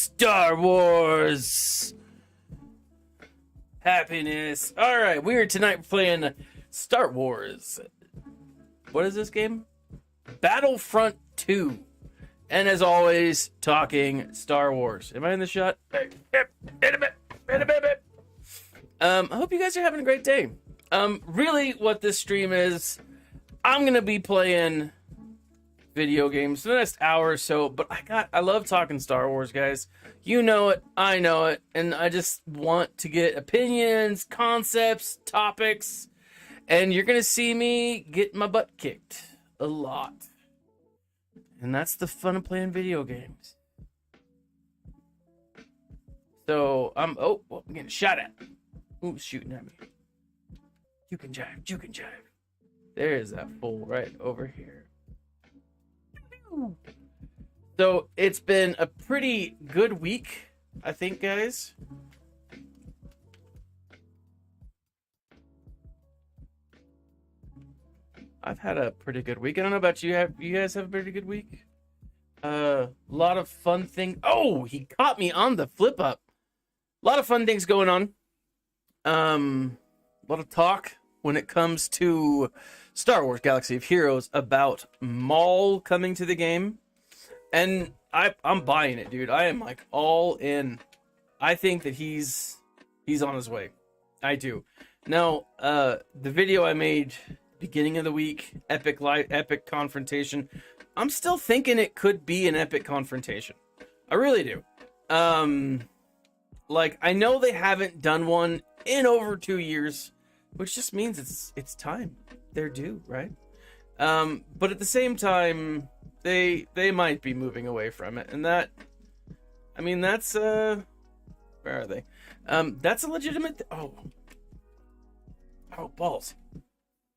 Star Wars happiness. All right, we are tonight playing Star Wars. What is this game? Battlefront 2. And as always, talking Star Wars. Am I in the shot? I hope you guys are having a great day. Really what this stream is, I'm going to be playing video games for the next hour or so, but I love talking Star Wars, guys. You know it, I know it, and I just want to get opinions, concepts, topics, and you're going to see me get my butt kicked a lot. And that's the fun of playing video games. So, I'm getting shot at. Who's shooting at me? You can jive. There's that fool right over here. So, it's been a pretty good week, I think, guys. I've had a pretty good week. I don't know about you. You guys have a pretty good week? A lot of fun things. Oh, he caught me on the flip up. A lot of fun things going on. A lot of talk when it comes to Star Wars Galaxy of Heroes about Maul coming to the game. And I'm buying it, dude. I am like all in. I think that he's on his way. I do. Now, the video I made beginning of the week, epic confrontation. I'm still thinking it could be an epic confrontation. I really do. Like, I know they haven't done one in over 2 years, which just means it's time. They're due, right? But at the same time, they might be moving away from it, and that's where are they? That's a legitimate. Oh, balls.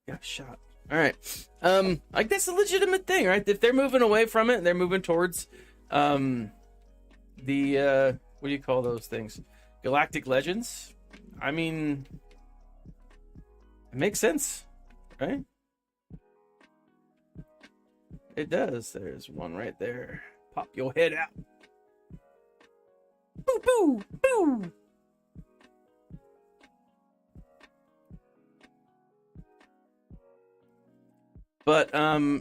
Got shot. All right. Like that's a legitimate thing, right? If they're moving away from it, they're moving towards the what do you call those things? Galactic Legends. I mean, it makes sense, right? It does. There's one right there. Pop your head out. Boo boo boo. But,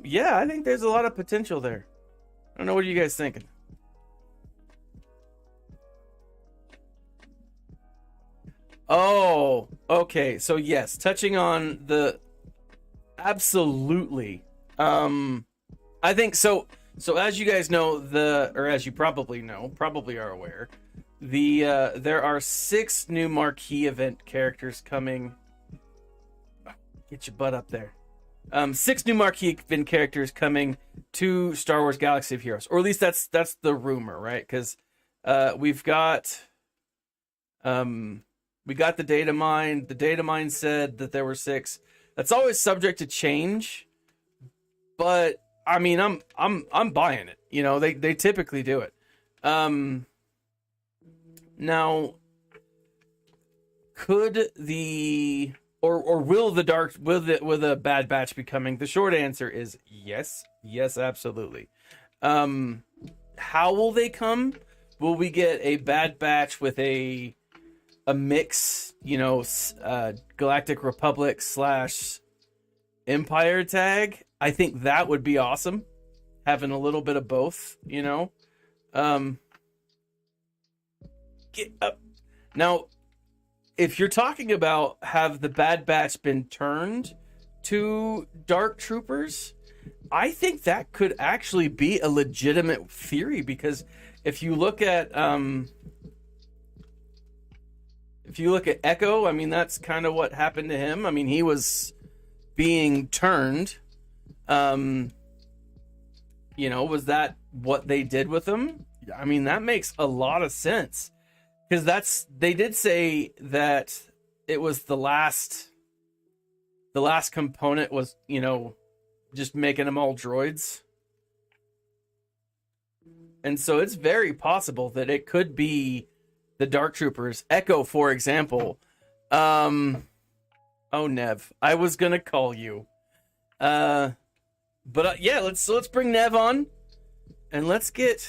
yeah, I think there's a lot of potential there. I don't know, what are you guys thinking? Oh, okay. So, yes, touching on the... Absolutely. I think, so as you guys know, or as you probably know, probably are aware, there are 6 new Marquee event characters coming. Get your butt up there. 6 new Marquee event characters coming to Star Wars Galaxy of Heroes, or at least that's the rumor, right? Because we got the data mine. The data mine said that there were 6. That's always subject to change, but I mean, I'm buying it. You know, they typically do it. Now, could the Or will the Bad Batch be coming? The short answer is yes. Yes, absolutely. How will they come? Will we get a Bad Batch with a mix, Galactic Republic / Empire tag? I think that would be awesome. Having a little bit of both, Get up. Now, if you're talking about have the Bad Batch been turned to Dark Troopers, I think that could actually be a legitimate theory, because if you look at Echo, I mean, that's kind of what happened to him. I mean, he was being turned. Was that what they did with him? I mean, that makes a lot of sense. Because they did say that it was the last component was, just making them all droids. And so it's very possible that it could be the Dark Troopers. Echo, for example. Oh, Nev, I was going to call you. Yeah, let's bring Nev on. And let's get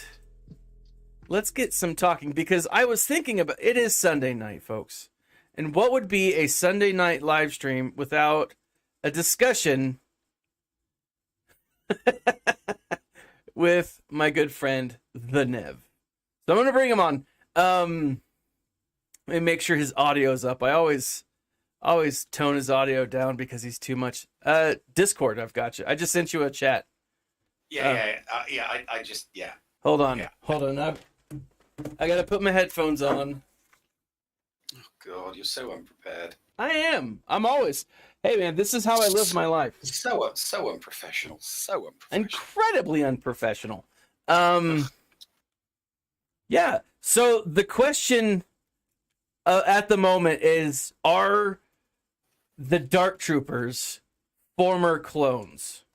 let's get some talking, because I was thinking about it. Is Sunday night, folks, and what would be a Sunday night live stream without a discussion with my good friend the Nev? So I'm gonna bring him on. And make sure his audio's up. I always tone his audio down because he's too much. Discord, I've got you. I just sent you a chat. I just. Hold on. Yeah. Hold on. I gotta put my headphones on. Oh God, you're so unprepared. I am. I'm always. Hey man, this is how I live my life. So unprofessional. So unprofessional. Incredibly unprofessional. Yeah. So the question at the moment is: are the Dark Troopers former clones?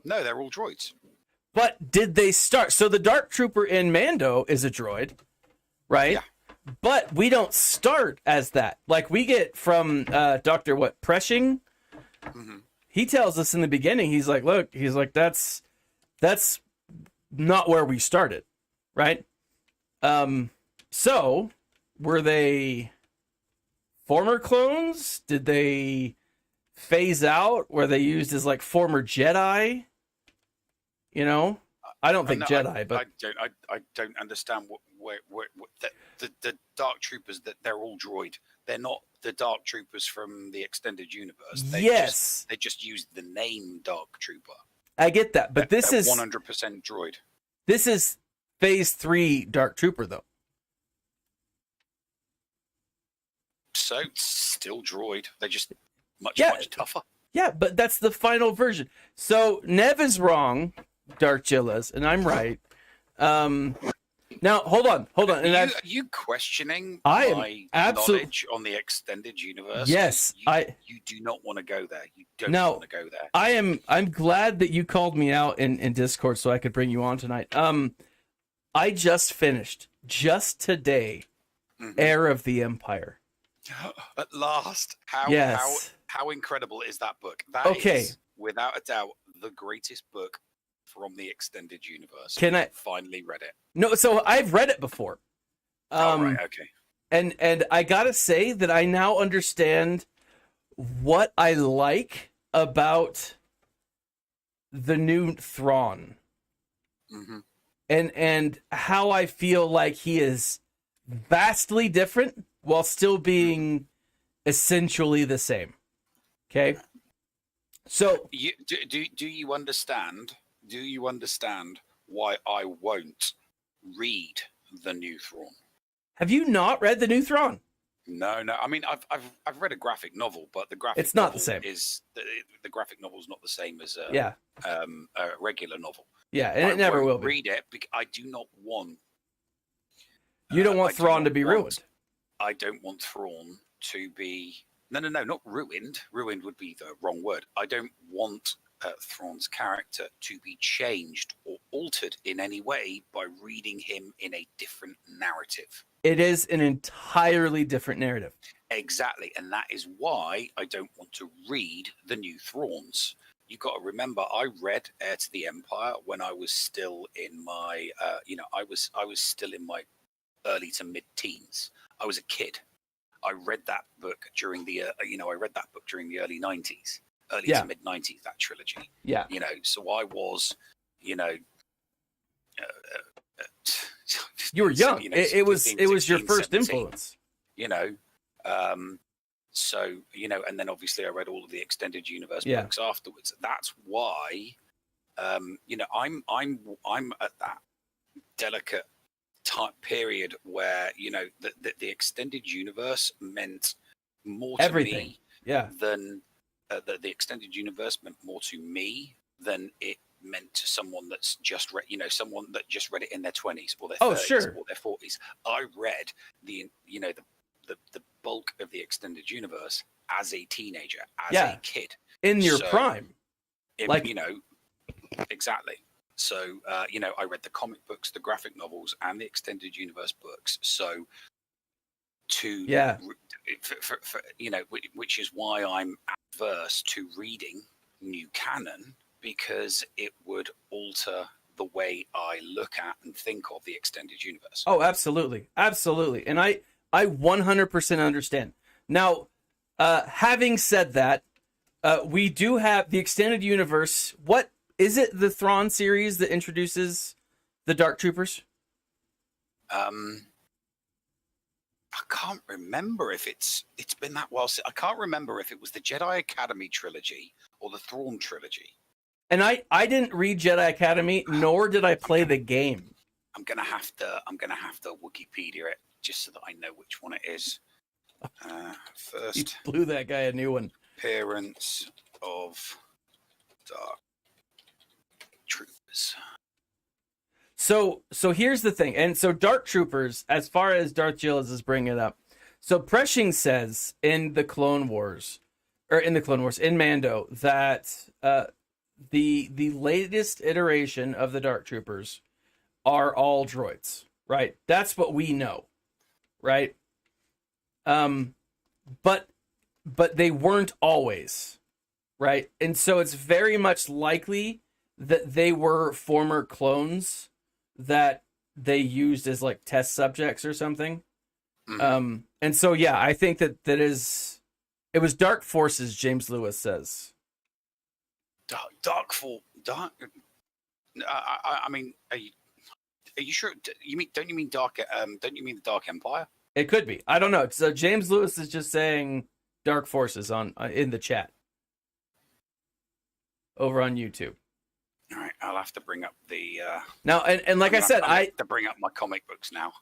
No, they're all droids. But did they start? So the Dark Trooper in Mando is a droid, right? Yeah. But we don't start as that. Like we get from Dr. Preshing. Mm-hmm. He tells us in the beginning, he's like, look, that's not where we started, right? So were they former clones? Did they phase out? Were they used as like former Jedi? You know, I don't think Jedi, but I don't understand what the Dark Troopers, that they're all droid. They're not the Dark Troopers from the extended universe. They just used the name Dark Trooper. I get that, but this is 100% droid. This is Phase 3 Dark Trooper, though. So still droid. They're just much tougher. Yeah, but that's the final version. So Nev is wrong, Dark Jillas, and I'm right. Now hold on. And are you questioning my knowledge on the extended universe? Yes, you do not want to go there. You don't want to go there. I'm glad that you called me out in Discord so I could bring you on tonight. I just finished today, Heir of the Empire. At last. How incredible is that book? That is, without a doubt, the greatest book from the extended universe. I finally read it? No, so I've read it before. Right, okay. And I gotta say that I now understand what I like about the new Thrawn. Mm-hmm. And how I feel like he is vastly different while still being essentially the same. Okay? So do you understand? Do you understand why I won't read the new Thrawn? Have you not read the new Thrawn? No. I mean, I've read a graphic novel, but the graphic it's not novel the same. The graphic novel is not the same as a regular novel. Yeah, and it never will be. Read it because I do not want. You don't want Thrawn to be ruined. I don't want Thrawn to be. No, not ruined. Ruined would be the wrong word. I don't want Thrawn's character to be changed or altered in any way by reading him in a different narrative. It is an entirely different narrative. Exactly, and that is why I don't want to read the new Thrawns. You got to remember, I read Heir to the Empire when I was still in my, I was still in my early to mid-teens. I was a kid. I read that book during the, early 90s, to mid-90s. That trilogy. Yeah. So I was, you were young. It was your first 17, influence. So, and then obviously I read all of the extended universe books afterwards. That's why, I'm at that delicate time period where, the extended universe meant more to me than the extended universe meant more to me than it meant to someone that's just read, someone that just read it in their 20s or their 30s or their 40s. I read the bulk of the extended universe as a teenager, as a kid, in your prime, exactly. So I read the comic books, the graphic novels, and the extended universe books. So which is why I'm adverse to reading new canon, because it would alter the way I look at and think of the extended universe. Oh, absolutely. Absolutely. And I 100% understand. Now, having said that, we do have the extended universe. What is it? The Thrawn series that introduces the Dark Troopers? I can't remember if it's been that while. I can't remember if it was the Jedi Academy trilogy or the Thrawn trilogy. And I didn't read Jedi Academy, nor did I play the game. I'm gonna have to Wikipedia it just so that I know which one it is. First, You blew that guy a new one. Appearance of Dark Troopers. So here's the thing. And so Dark Troopers, as far as Darth Gillis is bringing it up. So Preshing says in Mando, that the latest iteration of the Dark Troopers are all droids, right? That's what we know, right? But they weren't always, right? And so it's very much likely that they were former clones that they used as like test subjects or something. Mm-hmm. And so, yeah, I think it was Dark Forces, James Lewis says. Dark. I mean, are you sure? Don't you mean Dark? Don't you mean the Dark Empire? It could be. I don't know. So James Lewis is just saying Dark Forces on in the chat over on YouTube. All right, I'll have to bring up the now, and like I said, I have to bring up my comic books now.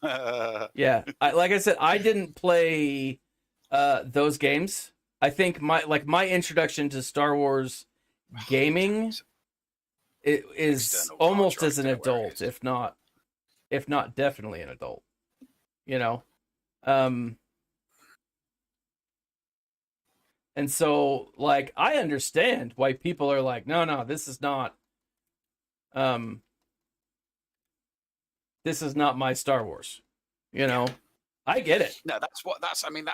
Yeah, like I said, I didn't play those games. I think my introduction to Star Wars gaming is almost as an adult, if not definitely an adult. You know, and so like I understand why people are like, no, this is not. This is not my Star Wars, you know. I get it. No, I mean,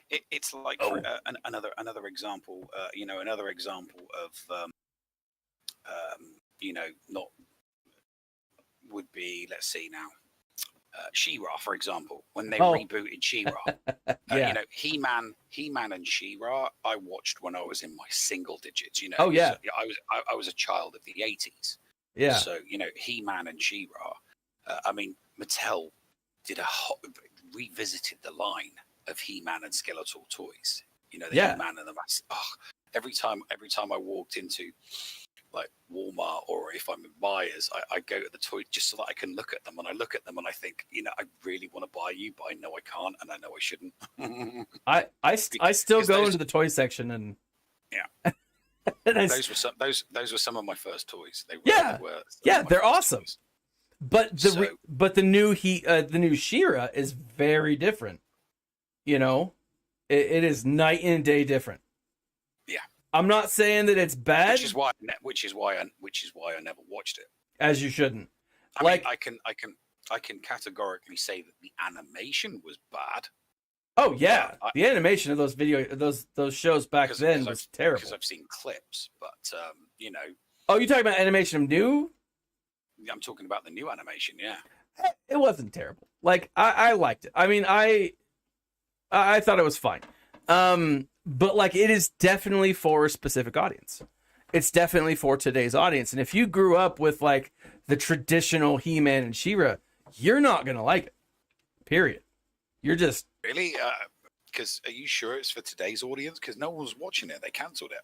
it's like another example. Another example of not would be, let's see now, She-Ra, for example, when they rebooted She-Ra. Yeah. He-Man and She-Ra, I watched when I was in my single digits. Oh yeah. I was a child of the 80s. Yeah. So, He-Man and She-Ra. Mattel did revisited the line of He-Man and Skeletor toys. The He-Man and the Mass. Oh, every time I walked into like Walmart, or if I'm in Myers, I go to the toy just so that I can look at them, and I look at them and I think, I really want to buy you, but I know I can't, and I know I shouldn't. I still go into the toy section and yeah. And those were some of my first toys. They were they're awesome. Toys. But the new She-Ra is very different. It is night and day different. Yeah. I'm not saying that it's bad. Which is why I never watched it. As you shouldn't. I mean, I can categorically say that the animation was bad. Oh yeah, the animation of those shows back then was terrible. Because I've seen clips, but Oh, you talking about animation of new? I'm talking about the new animation. Yeah, it wasn't terrible. Like I liked it. I mean, I thought it was fine. But like it is definitely for a specific audience. It's definitely for today's audience. And if you grew up with like the traditional He-Man and She-Ra, you're not gonna like it. Period. You're just really. Because are you sure it's for today's audience? Because no one was watching it. They cancelled it.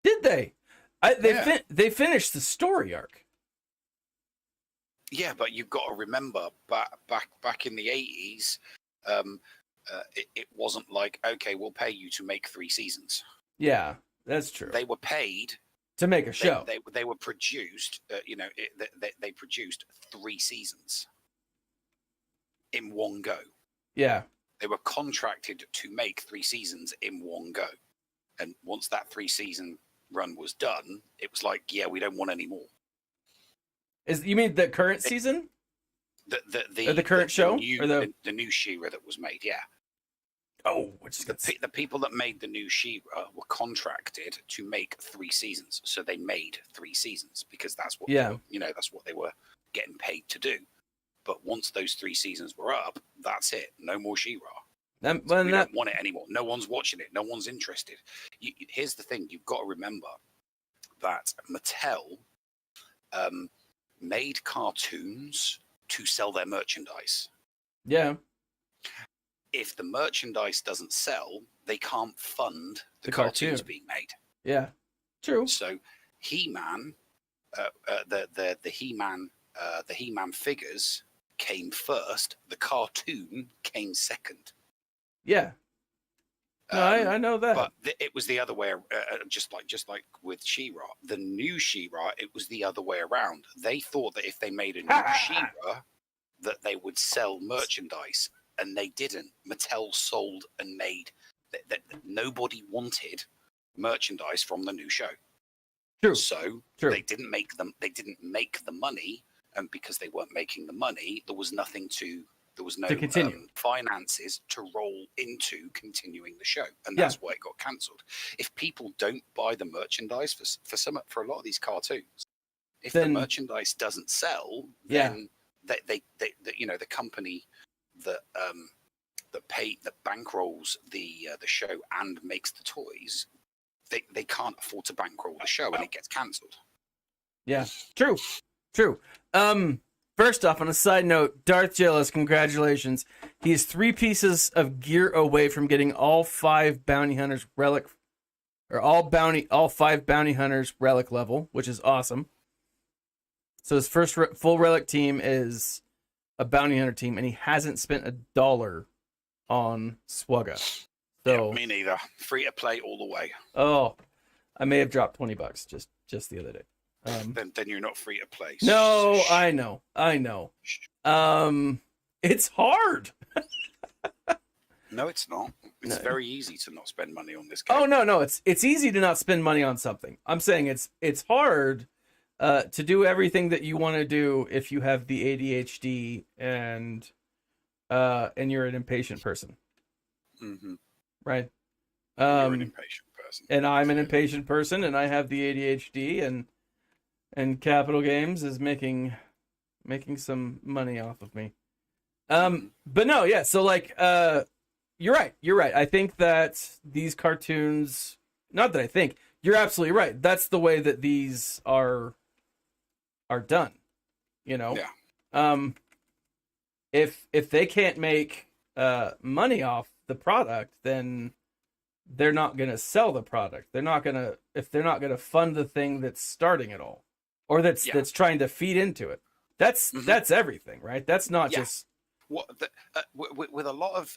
Did they? They finished the story arc. Yeah, but you've got to remember back in the 80s, it wasn't like, okay, we'll pay you to make 3 seasons. Yeah, that's true. They were paid to make a show. They were produced. They produced 3 seasons in one go. Yeah, they were contracted to make 3 seasons in one go, and once that 3-season run was done, it was like, yeah, we don't want any more. You mean the current season? The current show? Or the new She-Ra that was made, yeah. Oh, which is the people that made the new She-Ra were contracted to make 3 seasons. So they made 3 seasons because that's what that's what they were getting paid to do. But once those 3 seasons were up, that's it. No more She-Ra. We don't want it anymore. No one's watching it. No one's interested. Here's the thing. You've got to remember that Mattel made cartoons to sell their merchandise. Yeah. If the merchandise doesn't sell, they can't fund the cartoons being made. Yeah. True. So He-Man, the He-Man figures came first. The cartoon came second. Yeah. No, I know that. But it was the other way. Just like with She-Ra, the new She-Ra, it was the other way around. They thought that if they made a new She-Ra, that they would sell merchandise, and they didn't. Mattel sold and made that. Nobody wanted merchandise from the new show. True. So they didn't make them. They didn't make the money, and because they weren't making the money, there was nothing to. There was no finances to roll into continuing the show, and that's why it got cancelled. If people don't buy the merchandise for a lot of these cartoons, if the merchandise doesn't sell, then they the company that bankrolls the show and makes the toys, they can't afford to bankroll the show, and it gets cancelled. Yeah, true. First off, on a side note, Darth Jealous, congratulations. He is 3 pieces of gear away from getting all 5 bounty hunters relic, or all 5 bounty hunters relic level, which is awesome. So his first full relic team is a bounty hunter team, and he hasn't spent $1 on SWGOH. So me neither. Free to play all the way. Oh, I may have dropped $20 just the other day. Then you're not free to play. No, I know. It's hard. No, it's not. It's very easy to not spend money on this game. Oh no, it's easy to not spend money on something. I'm saying it's hard to do everything that you want to do if you have the ADHD and you're an impatient person. Mm-hmm. Right. You're an impatient person. And I'm an impatient person, and I have the ADHD, and Capital Games is making some money off of me. But no, yeah, so like you're right. I think that these cartoons, not that I think, you're absolutely right. That's the way that these are done. You know? Yeah. If they can't make money off the product, then they're not going to sell the product. They're not going to fund the thing that's starting it all, or that's trying to feed into it. That's everything, right? That's not just with a lot of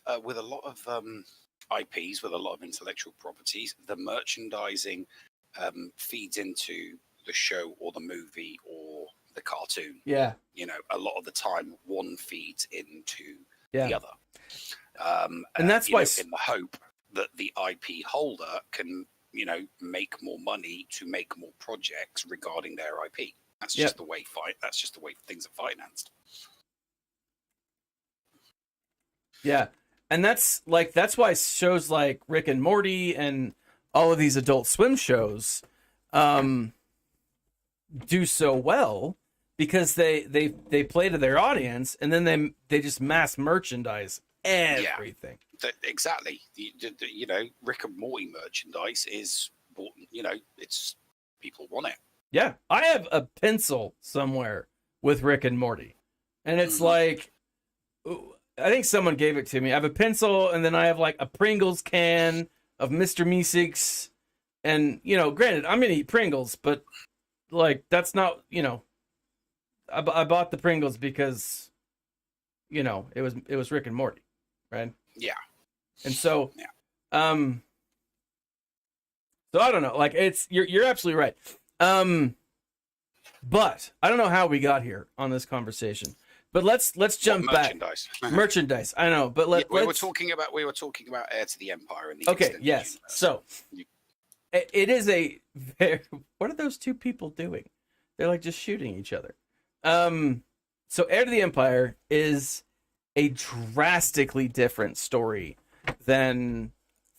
IPs, with a lot of intellectual properties, the merchandising feeds into the show or the movie or the cartoon. Yeah. You know, a lot of the time one feeds into the other. And that's why in the hope that the IP holder can, make more money to make more projects regarding their IP. That's just the way things are financed. Yeah. And that's why shows like Rick and Morty and all of these Adult Swim shows do so well, because they play to their audience, and then they just mass merchandise everything. Exactly. Rick and Morty merchandise is, it's people want it. Yeah, I have a pencil somewhere with Rick and Morty, and it's like, I think someone gave it to me. I have a pencil, and then I have like a Pringles can of Mr. Meeseeks, and granted, I'm gonna eat Pringles, but like that's not, I bought the Pringles because, it was Rick and Morty, right? Yeah. And so, so I don't know. Like you're absolutely right. But I don't know how we got here on this conversation. But let's jump back. Merchandise. I know, but we were talking about Heir to the Empire and the extended universe. So it is a very. What are those two people doing? They're like just shooting each other. So Heir to the Empire is a drastically different story than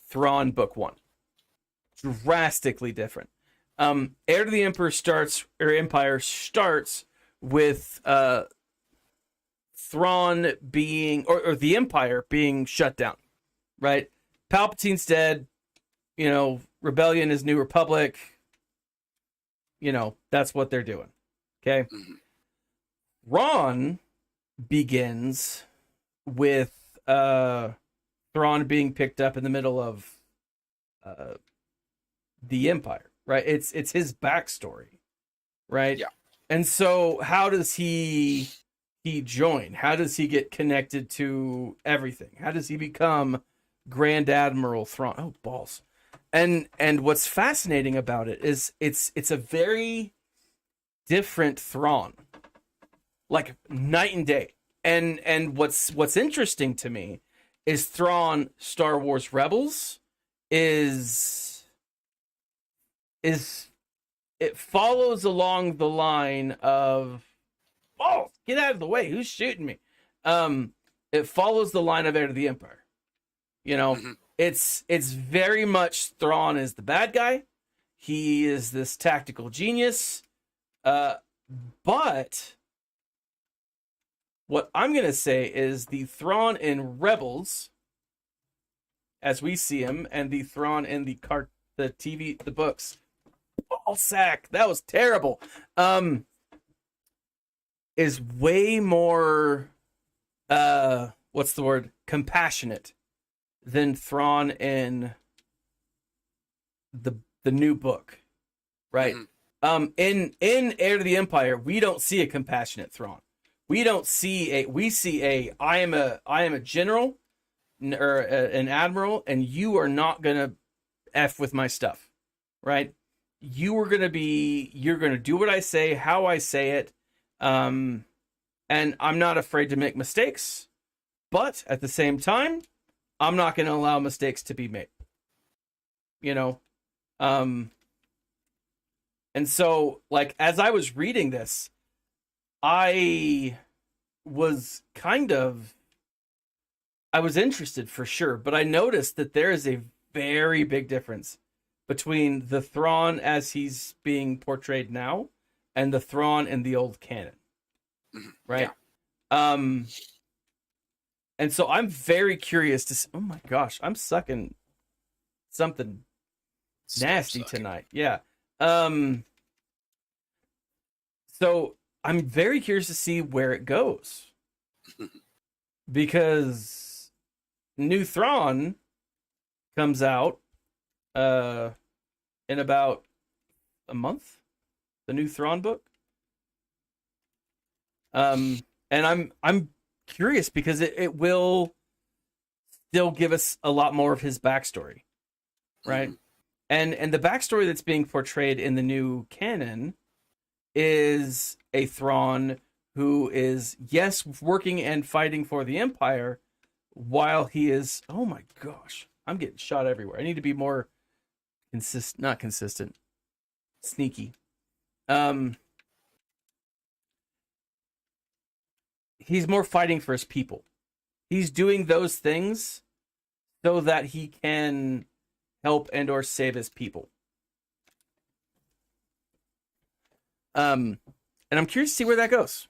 Thrawn Book 1. Drastically different. Heir to the Empire starts with Thrawn being, or the Empire being shut down, right? Palpatine's dead, Rebellion is New Republic, that's what they're doing, okay? Mhm. Thrawn begins with Thrawn being picked up in the middle of the Empire, right? It's his backstory, right? Yeah. And so how does he join? How does he get connected to everything? How does he become Grand Admiral Thrawn? Oh, balls. And what's fascinating about it is it's a very different Thrawn. Like night and day. And what's interesting to me is Thrawn Star Wars Rebels is it follows along the line of, oh, get out of the way, who's shooting me? It follows the line of Heir to the Empire. Mm-hmm. It's very much Thrawn is the bad guy. He is this tactical genius. But what I'm going to say is the Thrawn in Rebels, as we see him, and the Thrawn in the TV, the books. Ball sack. That was terrible. Is way more, what's the word? Compassionate than Thrawn in the new book, right? Mm-hmm. In Heir to the Empire, we don't see a compassionate Thrawn. We see I am a general or an admiral, and you are not gonna F with my stuff, right? You're gonna do what I say, how I say it, and I'm not afraid to make mistakes, but at the same time, I'm not gonna allow mistakes to be made. And so, like, as I was reading this, I was interested for sure, but I noticed that there is a very big difference between the Thrawn as he's being portrayed now and the Thrawn in the old canon, right? Yeah. And so I'm very curious to see, oh my gosh, I'm sucking something nasty tonight. Yeah. So I'm very curious to see where it goes. Because New Thrawn comes out in about a month. The new Thrawn book. And I'm curious because it will still give us a lot more of his backstory. Right? And the backstory that's being portrayed in the new canon is a Thrawn who is, yes, working and fighting for the Empire while he is, oh my gosh, I'm getting shot everywhere. I need to be more not consistent, sneaky. He's more fighting for his people. He's doing those things so that he can help and or save his people. And I'm curious to see where that goes.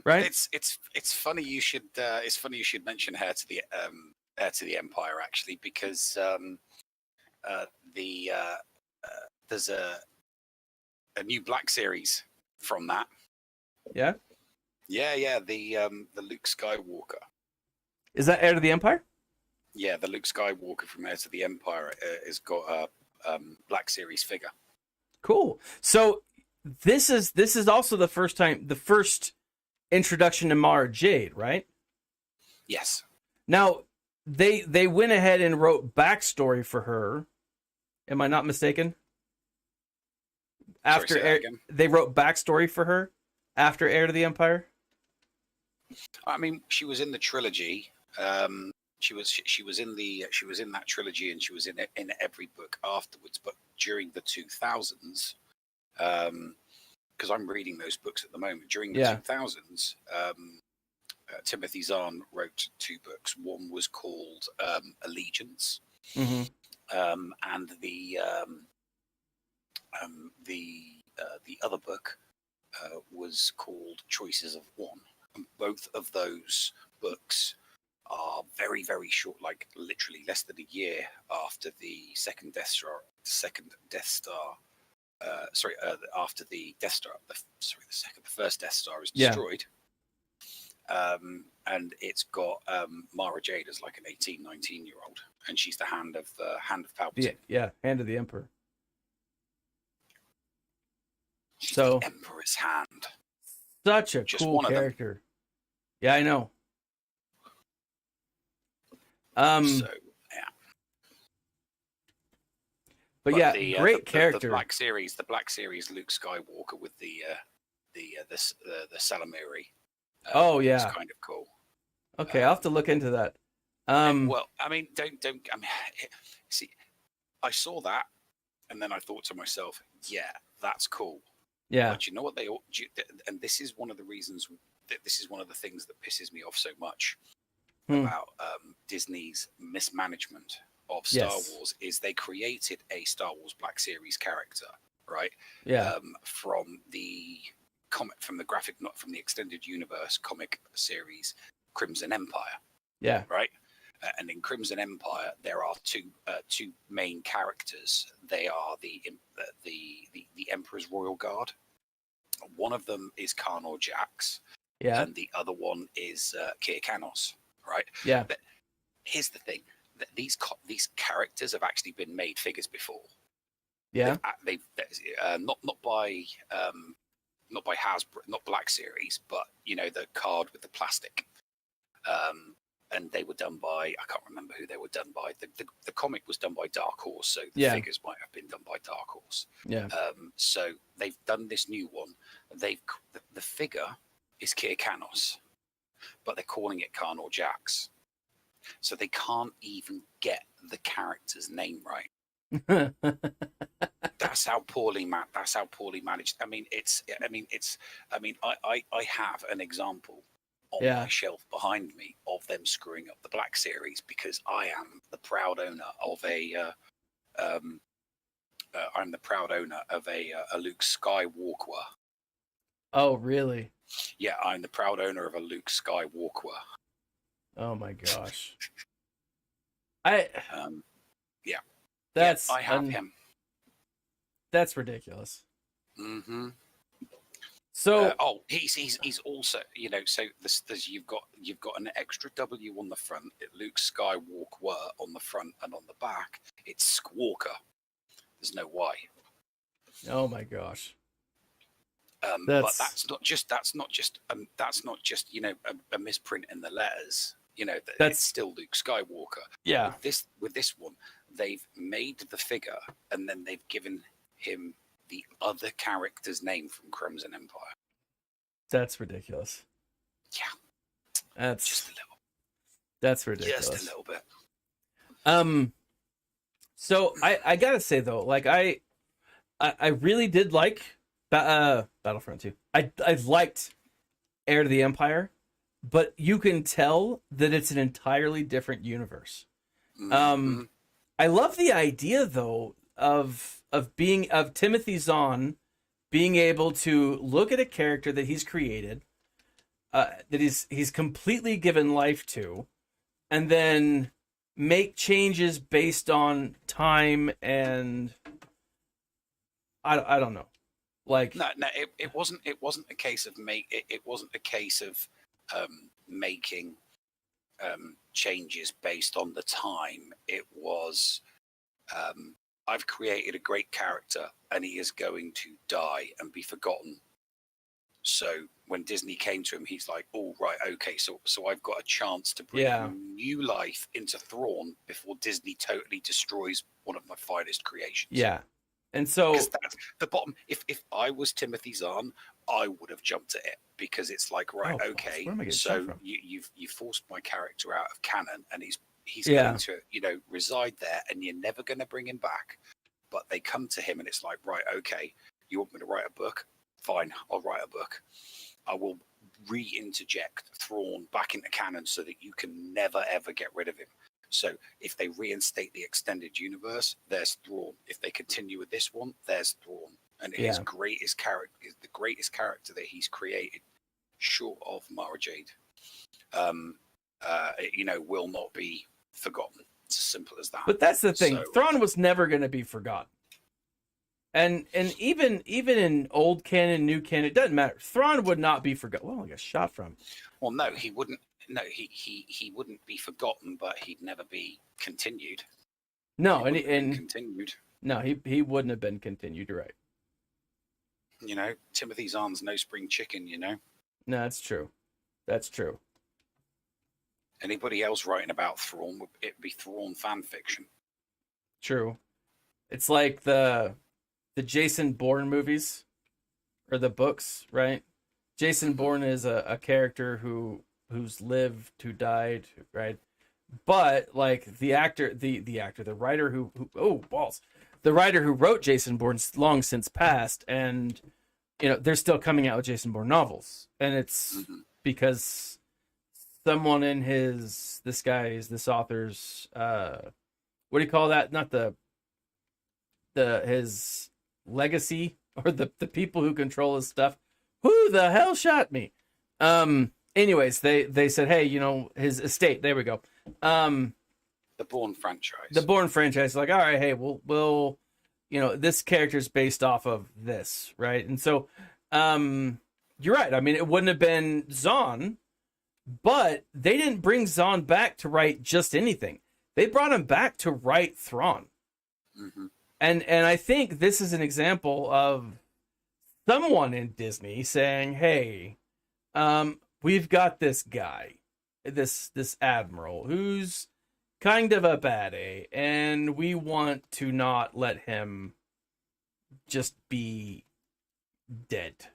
Right? It's funny you should mention Heir to the Empire, actually, because there's a new Black series from that. Yeah. Yeah. The Luke Skywalker. Is that Heir to the Empire? Yeah, the Luke Skywalker from Heir to the Empire has got a Black series figure. Cool. So this is also the first introduction to Mara Jade, right? Yes. Now they went ahead and wrote backstory for her. Am I not mistaken? They wrote backstory for her after Heir to the Empire. I mean, she was in the trilogy. She was in that trilogy, and she was in every book afterwards. But during the 2000s, because I'm reading those books at the moment, during the 2000s, Timothy Zahn wrote 2 books. One was called Allegiance, and the other book was called Choices of One. And both of those books are very, very short, like literally less than a year after the second Death Star. After the Death Star. The first Death Star is destroyed. And it's got Mara Jade as like an 18, 19-year-old, and she's the hand of Palpatine. Yeah, hand of the Emperor. She's the Emperor's hand. Such a cool character. Yeah, I know. But great character. The Black Series, Luke Skywalker with the Salamiri. It's kind of cool. Okay, I'll have to look into that. Well, I mean, see, I saw that, and then I thought to myself, yeah, that's cool. Yeah. But you know what they all, and this is one of the reasons. This is one of the things that pisses me off so much about Disney's mismanagement of Star Wars is they created a Star Wars Black Series character, right? Yeah. From the extended universe comic series Crimson Empire. Yeah. Right. And in Crimson Empire, there are two main characters. They are the Emperor's Royal Guard. One of them is Carnor Jax. Yeah. And the other one is Kir Kanos. Right. Yeah. But here's the thing: that these characters have actually been made figures before. Yeah. They've not by Hasbro, not Black Series, but the card with the plastic. And they were done by, I can't remember who they were done by. The comic was done by Dark Horse, so the figures might have been done by Dark Horse. Yeah. So they've done this new one. The figure is Kir Kanos, but they're calling it Carnor Jax. So they can't even get the character's name right. That's how poorly managed. I have an example on my shelf behind me of them screwing up the Black Series because I am the proud owner of a Luke Skywalker. Oh, really? Yeah, I'm the proud owner of a Luke Skywalker. Oh my gosh. I have him. That's ridiculous. Mm-hmm. So he's also so there's you've got an extra W on the front. Luke Skywalker on the front, and on the back it's Squawker. There's no Y. Oh my gosh. But that's not just a misprint in the letters. It's still Luke Skywalker. Yeah. With this one, they've made the figure and then they've given him the other character's name from Crimson Empire. That's ridiculous. Yeah. That's just a little. That's ridiculous. Just a little bit. So I gotta say though, like I really did like Battlefront 2. I liked Heir to the Empire, but you can tell that it's an entirely different universe. Mm-hmm. I love the idea though of Timothy Zahn being able to look at a character that he's created, that he's completely given life to, and then make changes based on time and I don't know. Like no, it wasn't a case of making changes based on the time. It was I've created a great character and he is going to die and be forgotten. So when Disney came to him, he's like, "Oh, right, okay, so I've got a chance to bring new life into Thrawn before Disney totally destroys one of my finest creations." Yeah. And so that's the bottom. If I was Timothy Zahn, I would have jumped at it because it's like, right, okay, so you forced my character out of canon and he's going to reside there and you're never going to bring him back. But they come to him and it's like, right, okay, you want me to write a book? Fine, I'll write a book. I will re-interject Thrawn back into canon so that you can never ever get rid of him. So if they reinstate the extended universe, there's Thrawn. If they continue with this one, there's Thrawn. and his greatest character, the greatest character that he's created, short of Mara Jade, will not be forgotten. It's as simple as that. But that's the thing. Thrawn was never going to be forgotten. And even in old canon, new canon, it doesn't matter. Thrawn would not be forgotten. Well, I got shot from. Well, no, he wouldn't. No, he wouldn't be forgotten, but he'd never be continued. No, and continued. No, he wouldn't have been continued. You're right. Timothy Zahn's no spring chicken. No, that's true. That's true. Anybody else writing about Thrawn would it be Thrawn fan fiction? True. It's like the Jason Bourne movies or the books, right? Jason Bourne is a character who's lived, who died, right? But like the writer who the writer who wrote Jason Bourne's long since passed, and they're still coming out with Jason Bourne novels, and it's because someone in this author's what do you call that? Not his legacy or the people who control his stuff. Who the hell shot me? Anyways, they said, hey, his estate. There we go. The Bourne franchise. The Bourne franchise. Like, all right, hey, we'll this character's based off of this, right? And so, you're right. I mean, it wouldn't have been Zahn, but they didn't bring Zahn back to write just anything. They brought him back to write Thrawn. Mm-hmm. And I think this is an example of someone in Disney saying, hey, we've got this guy, this admiral who's kind of a baddie, and we want to not let him just be dead,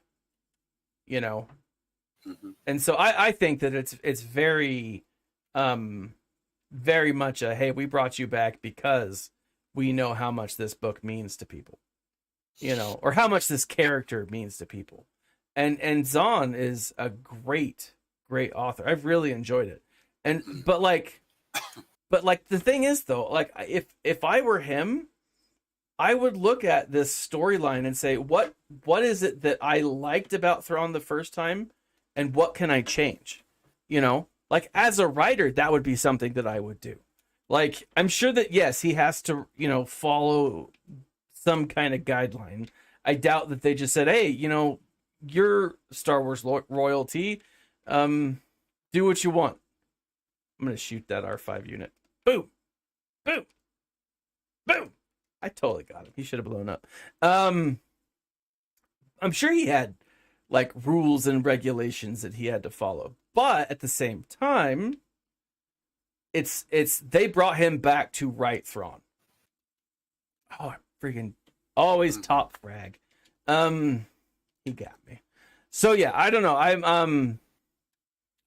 Mm-hmm. And so I think that it's very, very much a, hey, we brought you back because we know how much this book means to people, or how much this character means to people. And Zahn is a great author. I've really enjoyed it. But the thing is though, like if I were him, I would look at this storyline and say, what is it that I liked about Thrawn the first time, and what can I change? Like as a writer, that would be something that I would do. Like, I'm sure that, yes, he has to, follow some kind of guideline. I doubt that they just said, hey, you're Star Wars royalty. Do what you want. I'm going to shoot that R5 unit. Boom. Boom. Boom. I totally got him. He should have blown up. I'm sure he had, like, rules and regulations that he had to follow. But at the same time, it's they brought him back to write Thrawn. Oh, freaking always top frag. He got me. So yeah, I don't know.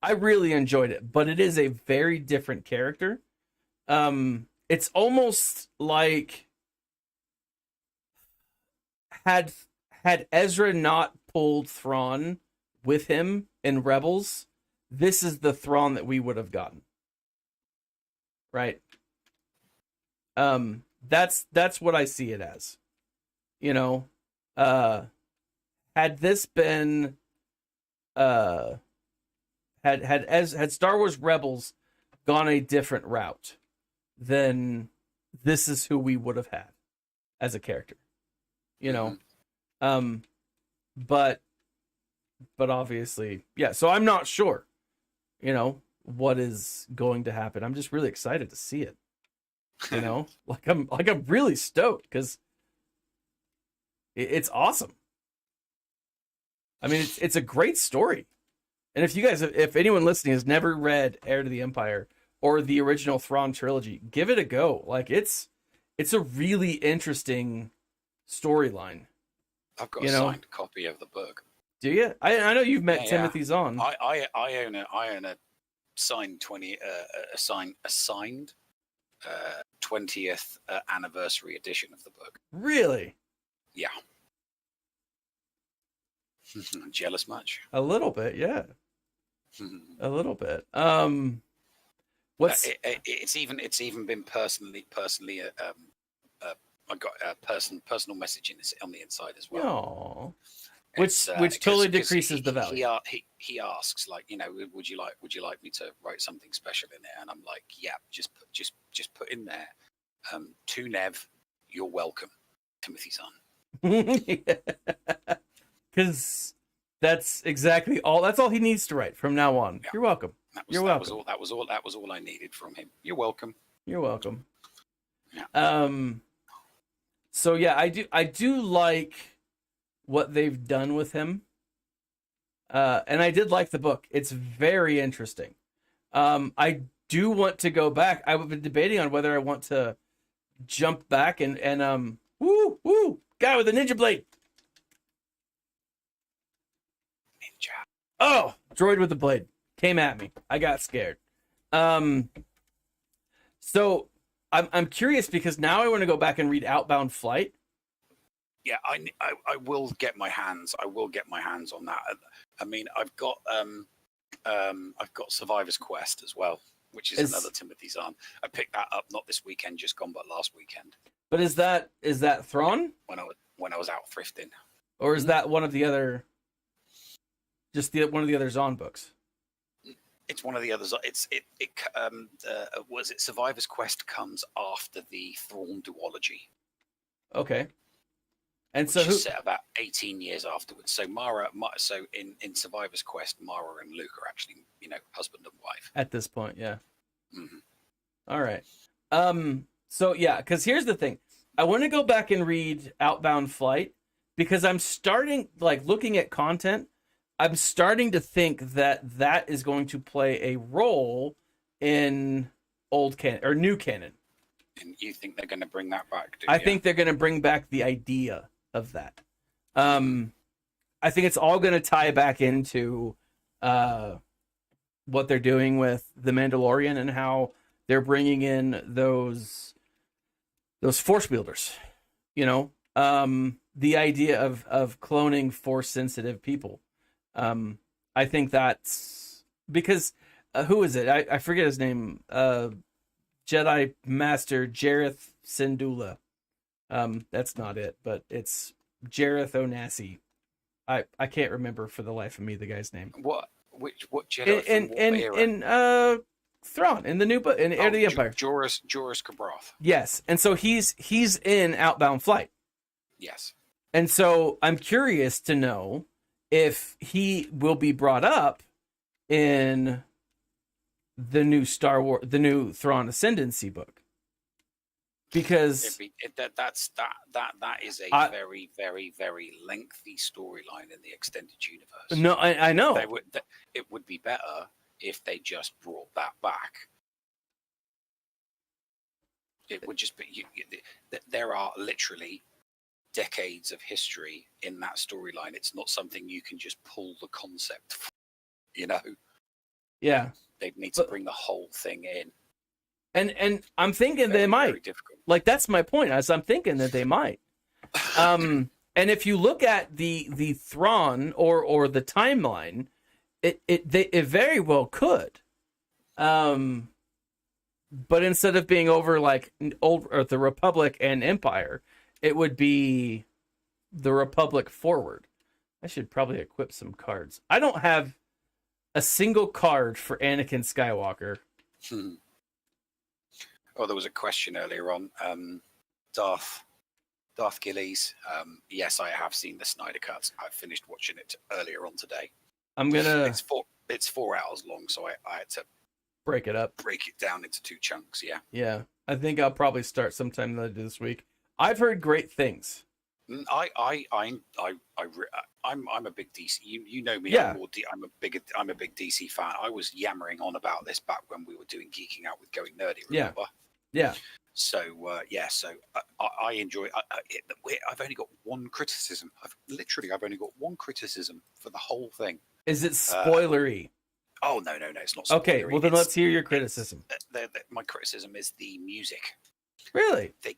I really enjoyed it, but it is a very different character. It's almost like had Ezra not pulled Thrawn with him in Rebels, this is the Thrawn that we would have gotten. Right. That's what I see it as. Had this been had Star Wars Rebels gone a different route, then this is who we would have had as a character. But obviously, yeah, so I'm not sure, what is going to happen. I'm just really excited to see it. I'm really stoked because it's awesome. I mean, it's a great story. And if anyone listening has never read Heir to the Empire or the original Thrawn trilogy, give it a go. Like it's a really interesting storyline. I've got a signed copy of the book. Do you? I know you've met Timothy Zahn. I own a signed 20th anniversary edition of the book. Really? Yeah. Jealous much? A little bit, yeah. A little bit. It's even been personally I got a personal message on the inside as well. Aww. Which totally 'cause decreases the value. He asks, like, would you like me to write something special in there? And I'm like, yeah, just put in there, to Nev, you're welcome, Timothy son. Because that's exactly all. That's all he needs to write from now on. Yeah. You're welcome. You're welcome. That was all I needed from him. You're welcome. You're welcome. Yeah. So yeah, I do like what they've done with him. And I did like the book. It's very interesting. I do want to go back. I've been debating on whether I want to jump back and guy with a ninja blade. Ninja. Oh, droid with the blade came at me. I got scared. So I'm curious because now I want to go back and read Outbound Flight. Yeah, I will get my hands. I will get my hands on that. I mean, I've got Survivor's Quest as well, which is another Timothy Zahn. I picked that up not this weekend, just gone, but last weekend. But is that Thrawn? When I was out thrifting, or is that one of the other? One of the other Zahn books. It's one of the others. Was it Survivor's Quest comes after the Thrawn duology. Okay. And which is set about 18 years afterwards. So in Survivor's Quest, Mara and Luke are actually, husband and wife. At this point, yeah. Mm-hmm. All right. So yeah, because here's the thing. I want to go back and read Outbound Flight because I'm starting, looking at content, I'm starting to think that is going to play a role in old canon or new canon. And you think they're going to bring that back? I think they're going to bring back the idea of that. I think it's all going to tie back into what they're doing with the Mandalorian and how they're bringing in those force wielders. The idea of cloning force sensitive people. I think that's because who is it? I forget his name. Jedi Master Jareth Syndulla. That's not it, but it's Jareth Onassi. I can't remember for the life of me the guy's name. What Jedi in Thrawn in the new book in Heir to the Empire? Joris Cabroth. Yes, and so he's in Outbound Flight. Yes, and so I'm curious to know if he will be brought up in the new new Thrawn Ascendancy book. Because that is a very, very, very lengthy storyline in the extended universe. No, I know. It would be better if they just brought that back. It would just be there are literally decades of history in that storyline. It's not something you can just pull the concept. Yeah, they need to bring the whole thing in. And I'm thinking they might. That's my point. As I'm thinking that they might. And if you look at the Thrawn or the timeline, it very well could. But instead of being over the Republic and Empire, it would be the Republic forward. I should probably equip some cards. I don't have a single card for Anakin Skywalker. Oh, there was a question earlier on. Darth Gillies. Yes, I have seen the Snyder Cut. I finished watching it earlier on today. It's 4 hours long, so I had to break it down into 2 chunks. Yeah. Yeah, I think I'll probably start sometime later this week. I've heard great things. I'm a big DC. You know me. Yeah. I'm a big DC fan. I was yammering on about this back when we were doing Geeking Out with Going Nerdy. Remember? Yeah. So I enjoy. I've only got one criticism. I've only got one criticism for the whole thing. Is it spoilery? Oh no, it's not spoilery. Okay, well then let's hear your criticism. My criticism is the music. Really? They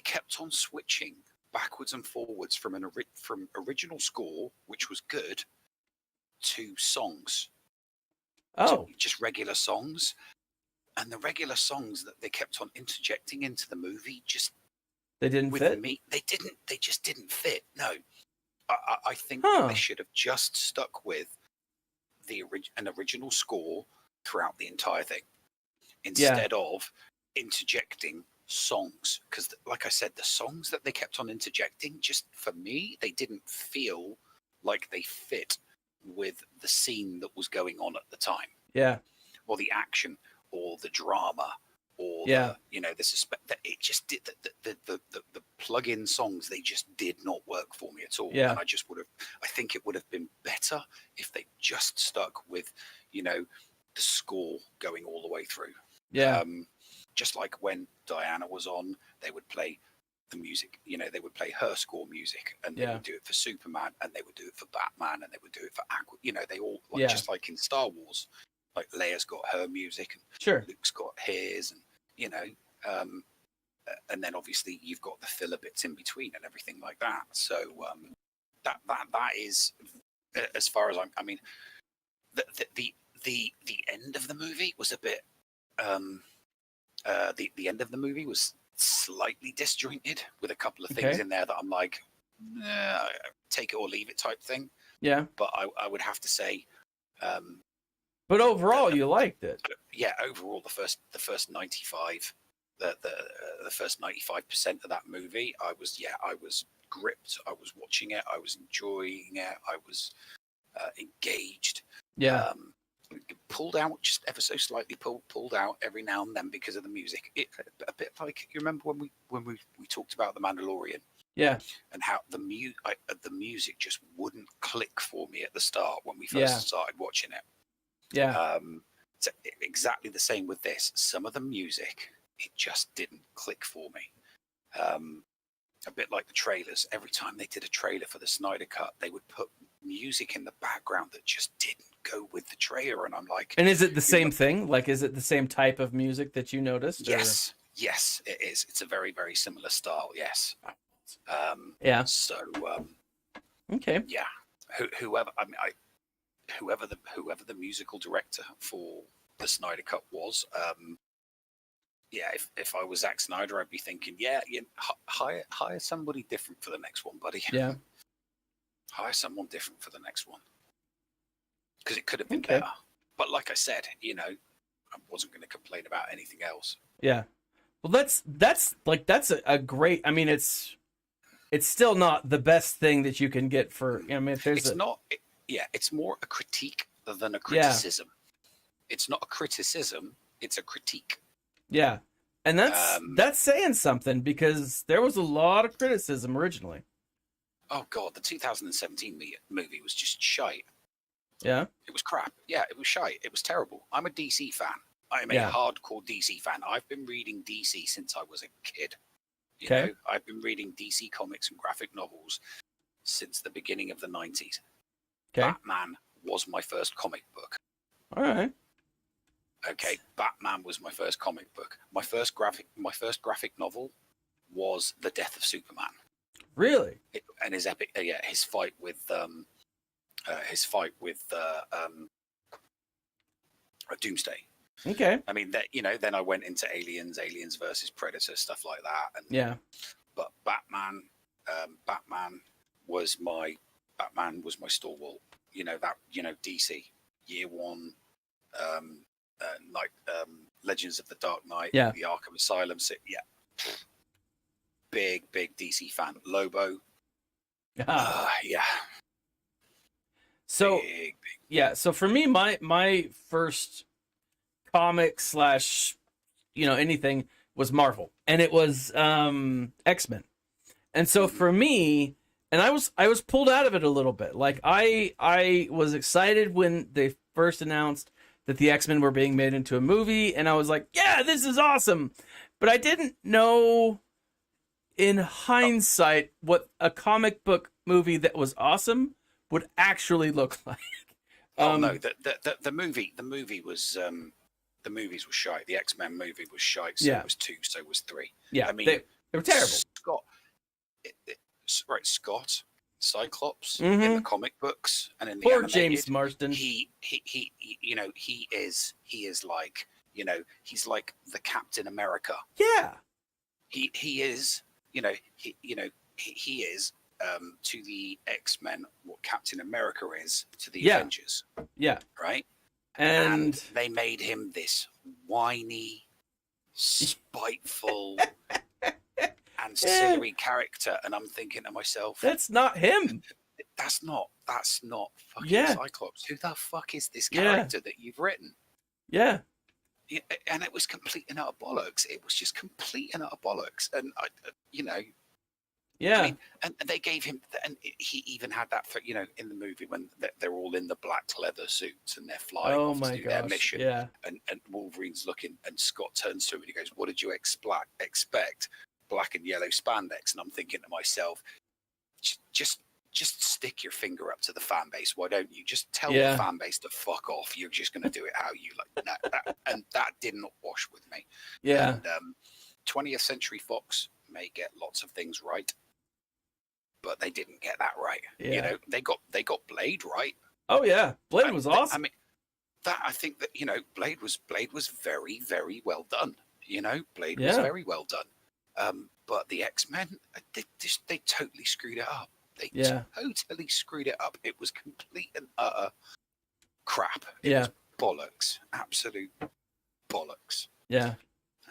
kept on switching backwards and forwards from original score, which was good, to songs. Oh, so just regular songs, and the regular songs that they kept on interjecting into the movie just They didn't with fit? me. They didn't. They just didn't fit. No, I think Huh. they should have just stuck with an original score throughout the entire thing, instead of interjecting songs. Because, like I said, the songs that they kept on interjecting, just for me, they didn't feel like they fit with the scene that was going on at the time. Yeah. Or the action, or the drama, or Yeah. the suspect. That it just did the plug-in songs. They just did not work for me at all. Yeah. And I think it would have been better if they just stuck with, the score going all the way through. Yeah. Just like when Diana was on, they would play the music. They would play her score music, and they would do it for Superman, and they would do it for Batman, and they would do it for Aqua. They all just like in Star Wars. Like Leia's got her music, and Sure. Luke's got his, and and then obviously you've got the filler bits in between and everything like that. So that is, as far as I mean, the end of the movie was a bit. The end of the movie was slightly disjointed with a couple of things in there that I'm like, take it or leave it type thing. Yeah. But I would have to say. But overall, you liked it. Yeah, overall, the first 95, the first 95% of that movie, I was gripped. I was watching it. I was enjoying it. I was engaged. Yeah. Pulled out just ever so slightly. Pulled out every now and then because of the music. A bit like, you remember when we talked about The Mandalorian. Yeah. And how the music just wouldn't click for me at the start when we first started watching it. Yeah. So exactly the same with this. Some of the music, it just didn't click for me. A bit like the trailers. Every time they did a trailer for the Snyder Cut, they would put music in the background that just didn't go with the trailer. And I'm like... And is it the same thing? Like, is it the same type of music that you noticed? Yes. Or? Yes, it is. It's a very, very similar style, yes. Yeah. So... okay. Yeah. Whoever the musical director for the Snyder Cut was, if I was Zack Snyder, I'd be thinking, hire somebody different for the next one, buddy. Yeah. Hire someone different for the next one, because it could have been better. But like I said, I wasn't going to complain about anything else. Yeah. Well, that's a great. I mean, it's still not the best thing that you can get for. I mean, it's more a critique than a criticism. Yeah. It's not a criticism, it's a critique. Yeah. And that's saying something, because there was a lot of criticism originally. Oh God, the 2017 movie was just shite. Yeah. It was crap. Yeah, it was shite. It was terrible. I'm a DC fan. I'm a hardcore DC fan. I've been reading DC since I was a kid. You know, I've been reading DC comics and graphic novels since the beginning of the 90s. Batman was my first comic book. All right. Okay, Batman was my first comic book. My first graphic novel was The Death of Superman. Really? And his epic, his fight with Doomsday. Okay. I mean, then I went into Aliens versus Predator, stuff like that. And, but Batman was my stalwart. DC Year One, Legends of the Dark Knight, the Arkham Asylum. Big DC fan. Lobo. So big. So for me, my first comic / anything was Marvel, and it was X-Men. And so for me, and I was pulled out of it a little bit. Like I was excited when they first announced that the X-Men were being made into a movie, and I was like, yeah, this is awesome. But I didn't know in hindsight what a comic book movie that was awesome would actually look like. No, the movie was the movies were shite. The X-Men movie was shite. So was 2, so was 3. Yeah, I mean, they were terrible. Scott, Cyclops in the comic books and in the poor animated, James Marsden. He is like, he's like the Captain America. Yeah. He is, he is to the X-Men what Captain America is to the Yeah. Avengers, Yeah. right? And they made him this whiny, spiteful, ancillary character, and I'm thinking to myself, that's not him. That's not fucking Yeah. Cyclops. Who the fuck is this character that you've written? Yeah. Yeah, and it was complete and utter bollocks. It was just complete and utter bollocks. And Yeah. I mean, and they gave him, and he even had that for, in the movie when they're all in the black leather suits and they're flying off to do their mission. Yeah. And Wolverine's looking, and Scott turns to him and he goes, "What did you expect? Black and yellow spandex." And I'm thinking to myself, just stick your finger up to the fan base. Why don't you just tell the fan base to fuck off? You're just going to do it how you like. And that did not wash with me. Yeah. And 20th Century Fox may get lots of things right, but they didn't get that right. Yeah. They got Blade right. Oh yeah, Blade was awesome. I mean, I think that Blade was very, very well done. Blade was very well done. But the X-Men, they totally screwed it up. They totally screwed it up. It was complete and utter crap. It was bollocks, absolute bollocks. Yeah.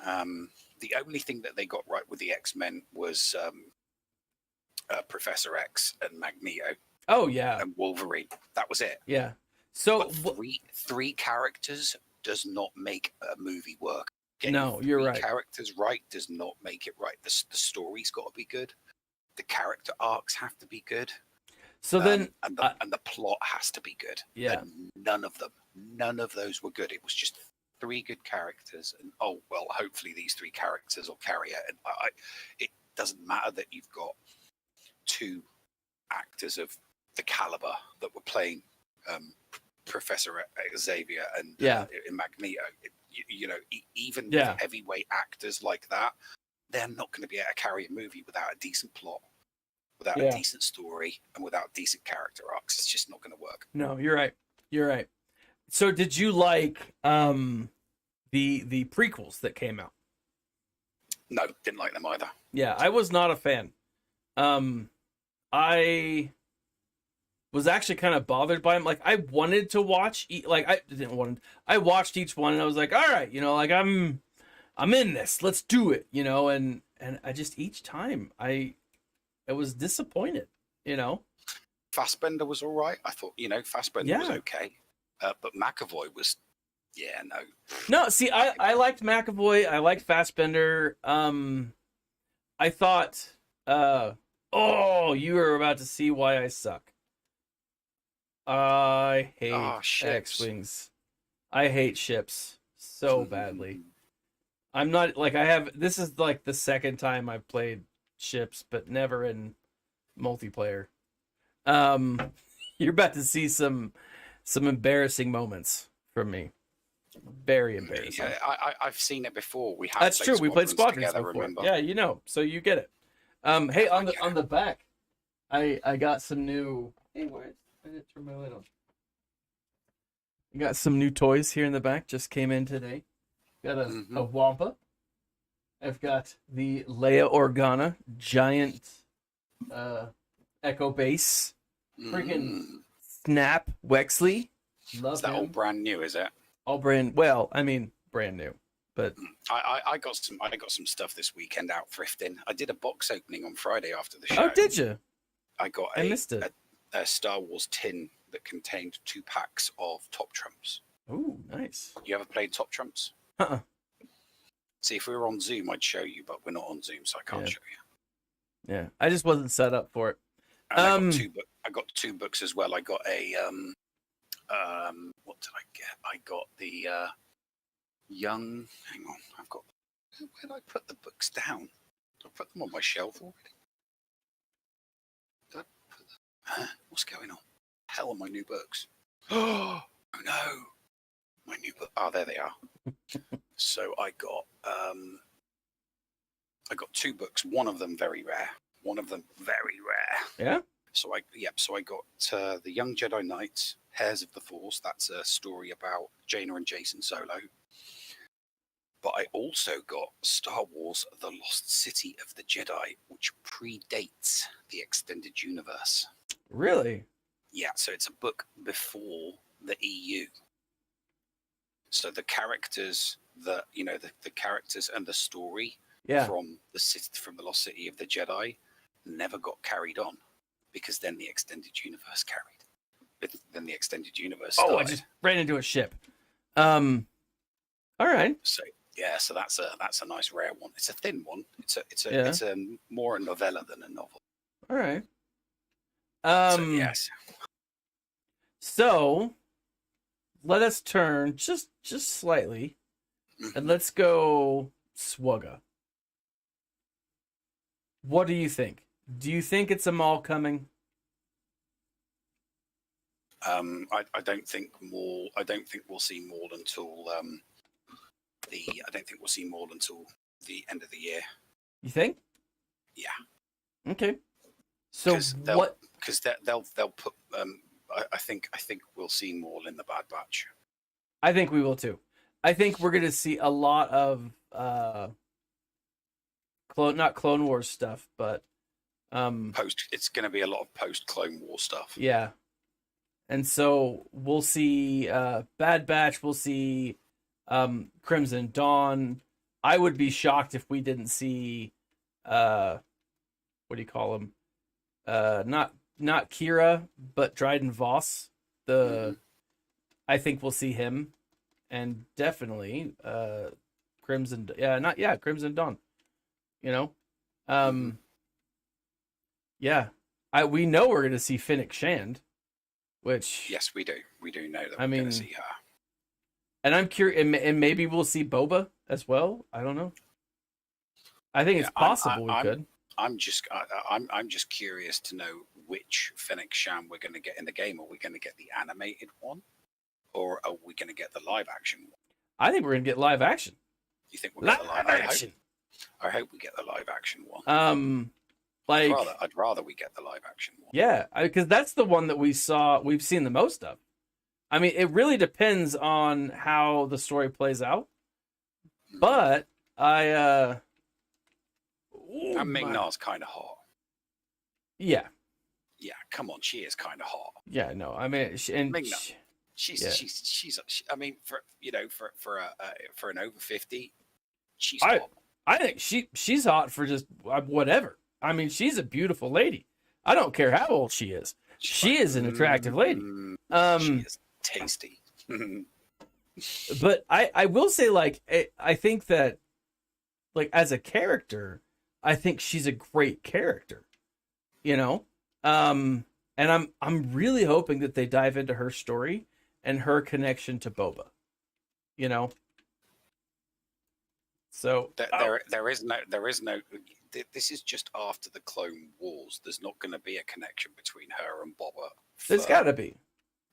The only thing that they got right with the X-Men was Professor X and Magneto. Oh yeah. And Wolverine. That was it. Yeah. So but three characters does not make a movie work. No, you're right. Characters right does not make it right. The story's got to be good. The character arcs have to be good. So then, and the plot has to be good. Yeah. And none of those were good. It was just three good characters, and hopefully these three characters will carry it. And it doesn't matter that you've got two actors of the caliber that were playing Professor Xavier and Magneto. Even with heavyweight actors like that, they're not going to be able to carry a movie without a decent plot, without a decent story, and without decent character arcs. It's just not going to work. No, you're right. You're right. So did you like the prequels that came out? No, didn't like them either. Yeah, I was not a fan. I was actually kind of bothered by them. Like, I wanted to watch, I watched each one and I was like, all right, I'm in this. Let's do it, and I just, each time I was disappointed, Fassbender was all right. I thought, Fassbender was okay. But McAvoy was, no. No, see, I liked McAvoy. I liked Fassbender. I thought, you are about to see why I suck. I hate X-Wings. I hate ships so badly. I'm not, this is like the second time I've played ships, but never in multiplayer. You're about to see some embarrassing moments from me. Very embarrassing. Yeah, I've seen it before. That's true. We played Squadrons together, before. remember? Yeah, so you get it. Hey, on the back, I got some new. Hey, where? I didn't turn my light on. You got some new toys here in the back. Just came in today. Got a Wampa. I've got the Leia Organa giant Echo Base. Freaking Snap Wexley. Love is that him. all brand new? Is it? All brand. Well, I mean, brand new. But I got some stuff this weekend out thrifting. I did a box opening on Friday after the show. Oh, did you? I missed it. A Star Wars tin that contained 2 packs of Top Trumps. Ooh, nice. You ever played Top Trumps? Uh-uh. See, if we were on Zoom, I'd show you, but we're not on Zoom, so I can't show you. Yeah, I just wasn't set up for it. And I got 2 books as well. I got a what did I get? I got the young. Hang on, where did I put the books down? Did I put them on my shelf already? What's going on? Hell are my new books? Oh no, my new book. Oh, there they are. So I got 2 books. One of them very rare. Yeah. So I got the Young Jedi Knights, Heirs of the Force. That's a story about Jaina and Jason Solo. But But I also got Star Wars: The Lost City of the Jedi, which predates the extended universe. Really? Yeah, so it's a book before the EU. So the characters, the characters and the story from the Lost City of the Jedi never got carried on, because then the extended universe Then the extended universe started. Oh, I just ran into a ship. All right. So yeah, so that's a nice rare one. It's a thin one. It's a more a novella than a novel. All right. So, yes. So let us turn just slightly, and let's go SWGOH. What do you think? Do you think it's a mall coming? I don't think Maul. I don't think we'll see Maul until I don't think we'll see Maul until the end of the year. You think? Yeah. Okay. So what? Because they'll put. I think we'll see Maul in the Bad Batch. I think we will too. I think we're gonna see a lot of not Clone Wars stuff, but It's going to be a lot of post Clone War stuff. Yeah. And so we'll see Bad Batch, we'll see Crimson Dawn. I would be shocked if we didn't see what do you call him? Not Kira, but Dryden Voss. I think we'll see him, and definitely Crimson Dawn. You know? Yeah. We know we're gonna see Fennec Shand. Which yes, we do. We do know that we're going to see her. And I'm curious, and maybe we'll see Boba as well. I don't know. I think it's possible we could. I'm just curious to know which Fennec Shand we're going to get in the game. Are we going to get the animated one, or are we going to get the live action one? I think we're going to get live action. You think we'll get the live action? I hope we get the live action one. I'd rather we get the live action one. Yeah, because that's the one that we've seen the most of. I mean, it really depends on how the story plays out. But and Ming-Na's kind of hot. Yeah. Yeah, come on, she is kind of hot. Yeah, no, I mean, Ming-Na, she's. I mean, for an over 50, she's hot. I think she's hot for just whatever. I mean, she's a beautiful lady. I don't care how old she is. She is an attractive lady. She is tasty. But I will say, like, I think that, like, as a character, I think she's a great character. You know? And I'm really hoping that they dive into her story and her connection to Boba. You know? So there is no. This is just after the Clone Wars. There's not going to be a connection between her and Boba. There's got to be.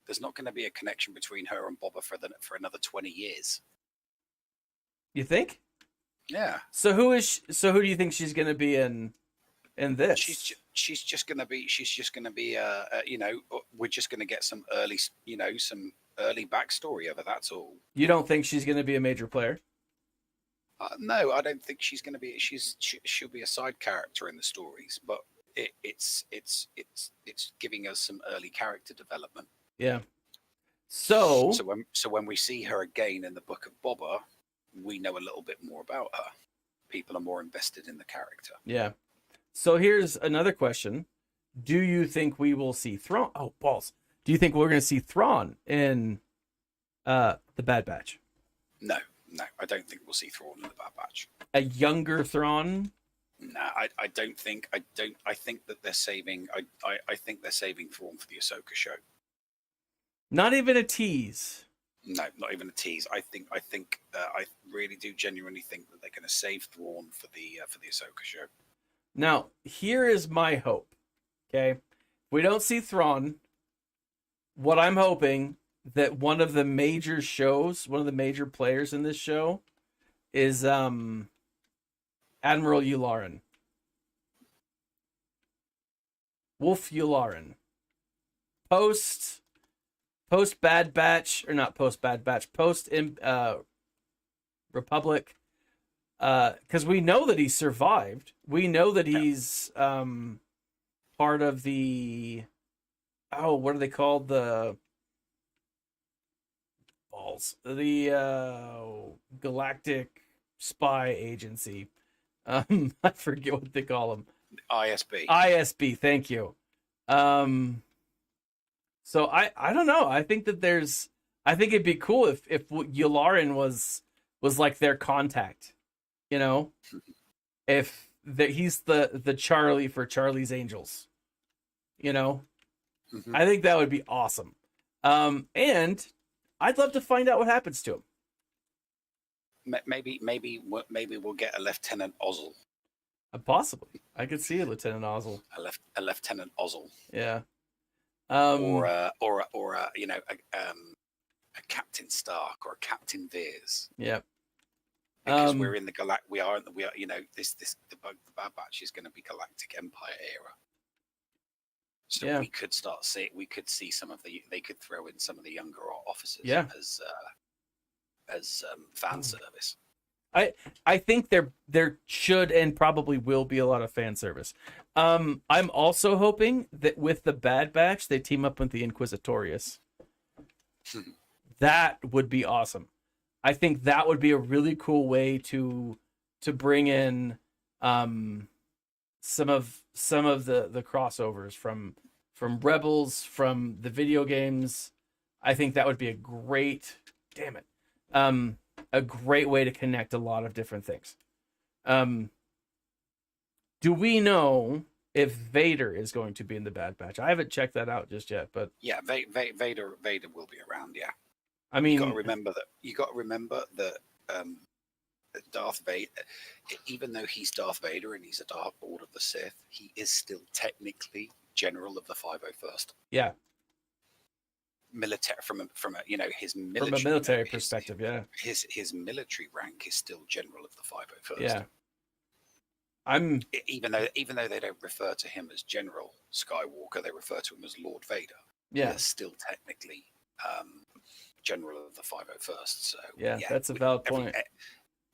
There's not going to be a connection between her and Boba for another 20 years. You think? Yeah. So who do you think she's going to be in this? She's just going to be. We're just going to get some early backstory of her. That's all. You don't think she's going to be a major player? No, I don't think she's going to be. She'll be a side character in the stories, but it's giving us some early character development. Yeah. So when we see her again in the Book of Boba, we know a little bit more about her. People are more invested in the character. Yeah. So here's another question: do you think we will see Thrawn? Oh, balls! Do you think we're going to see Thrawn in the Bad Batch? No, I don't think we'll see Thrawn in the Bad Batch. A younger Thrawn? No, I don't think. I think that they're saving. I think they're saving Thrawn for the Ahsoka show. Not even a tease. No, not even a tease. I really do genuinely think that they're going to save Thrawn for the Ahsoka show. Now, here is my hope. Okay, if we don't see Thrawn, what I'm hoping that one of the major players in this show is Admiral Yularen. Wolf Yularen. Post Bad Batch, or not post Bad Batch, post Republic, because we know that he survived. We know that he's part of the what are they called? The balls. The Galactic Spy Agency. I forget what they call them. ISB. ISB. Thank you. So I don't know. I think that I think it'd be cool if Yularen was like their contact. You know, if he's the Charlie for Charlie's Angels. You know, I think that would be awesome. And I'd love to find out what happens to him. Maybe we'll get a Lieutenant Ozzel. Possibly, I could see a Lieutenant Ozzel. A Lieutenant Ozzel. Yeah. Or a Captain Stark or a Captain Veers. Yep. Because we're in the the Bad Batch is going to be Galactic Empire era. So we could see some of they could throw in some of the younger officers as fan service. I think there should and probably will be a lot of fan service. I'm also hoping that with the Bad Batch they team up with the Inquisitorius. That would be awesome. I think that would be a really cool way to bring in some of the crossovers from Rebels, from the video games. I think that would be a great way to connect a lot of different things. Do we know if Vader is going to be in the Bad Batch? I haven't checked that out just yet, but yeah, Vader will be around. Yeah, I mean, you got to remember that Darth Vader, even though he's Darth Vader and he's a Dark Lord of the Sith, he is still technically General of the 501st. Yeah. Military from his military from a military perspective, his military rank is still General of the 501st. Yeah. Even though they don't refer to him as General Skywalker, they refer to him as Lord Vader. Yeah. He's still technically General of the 501st. So that's a valid point.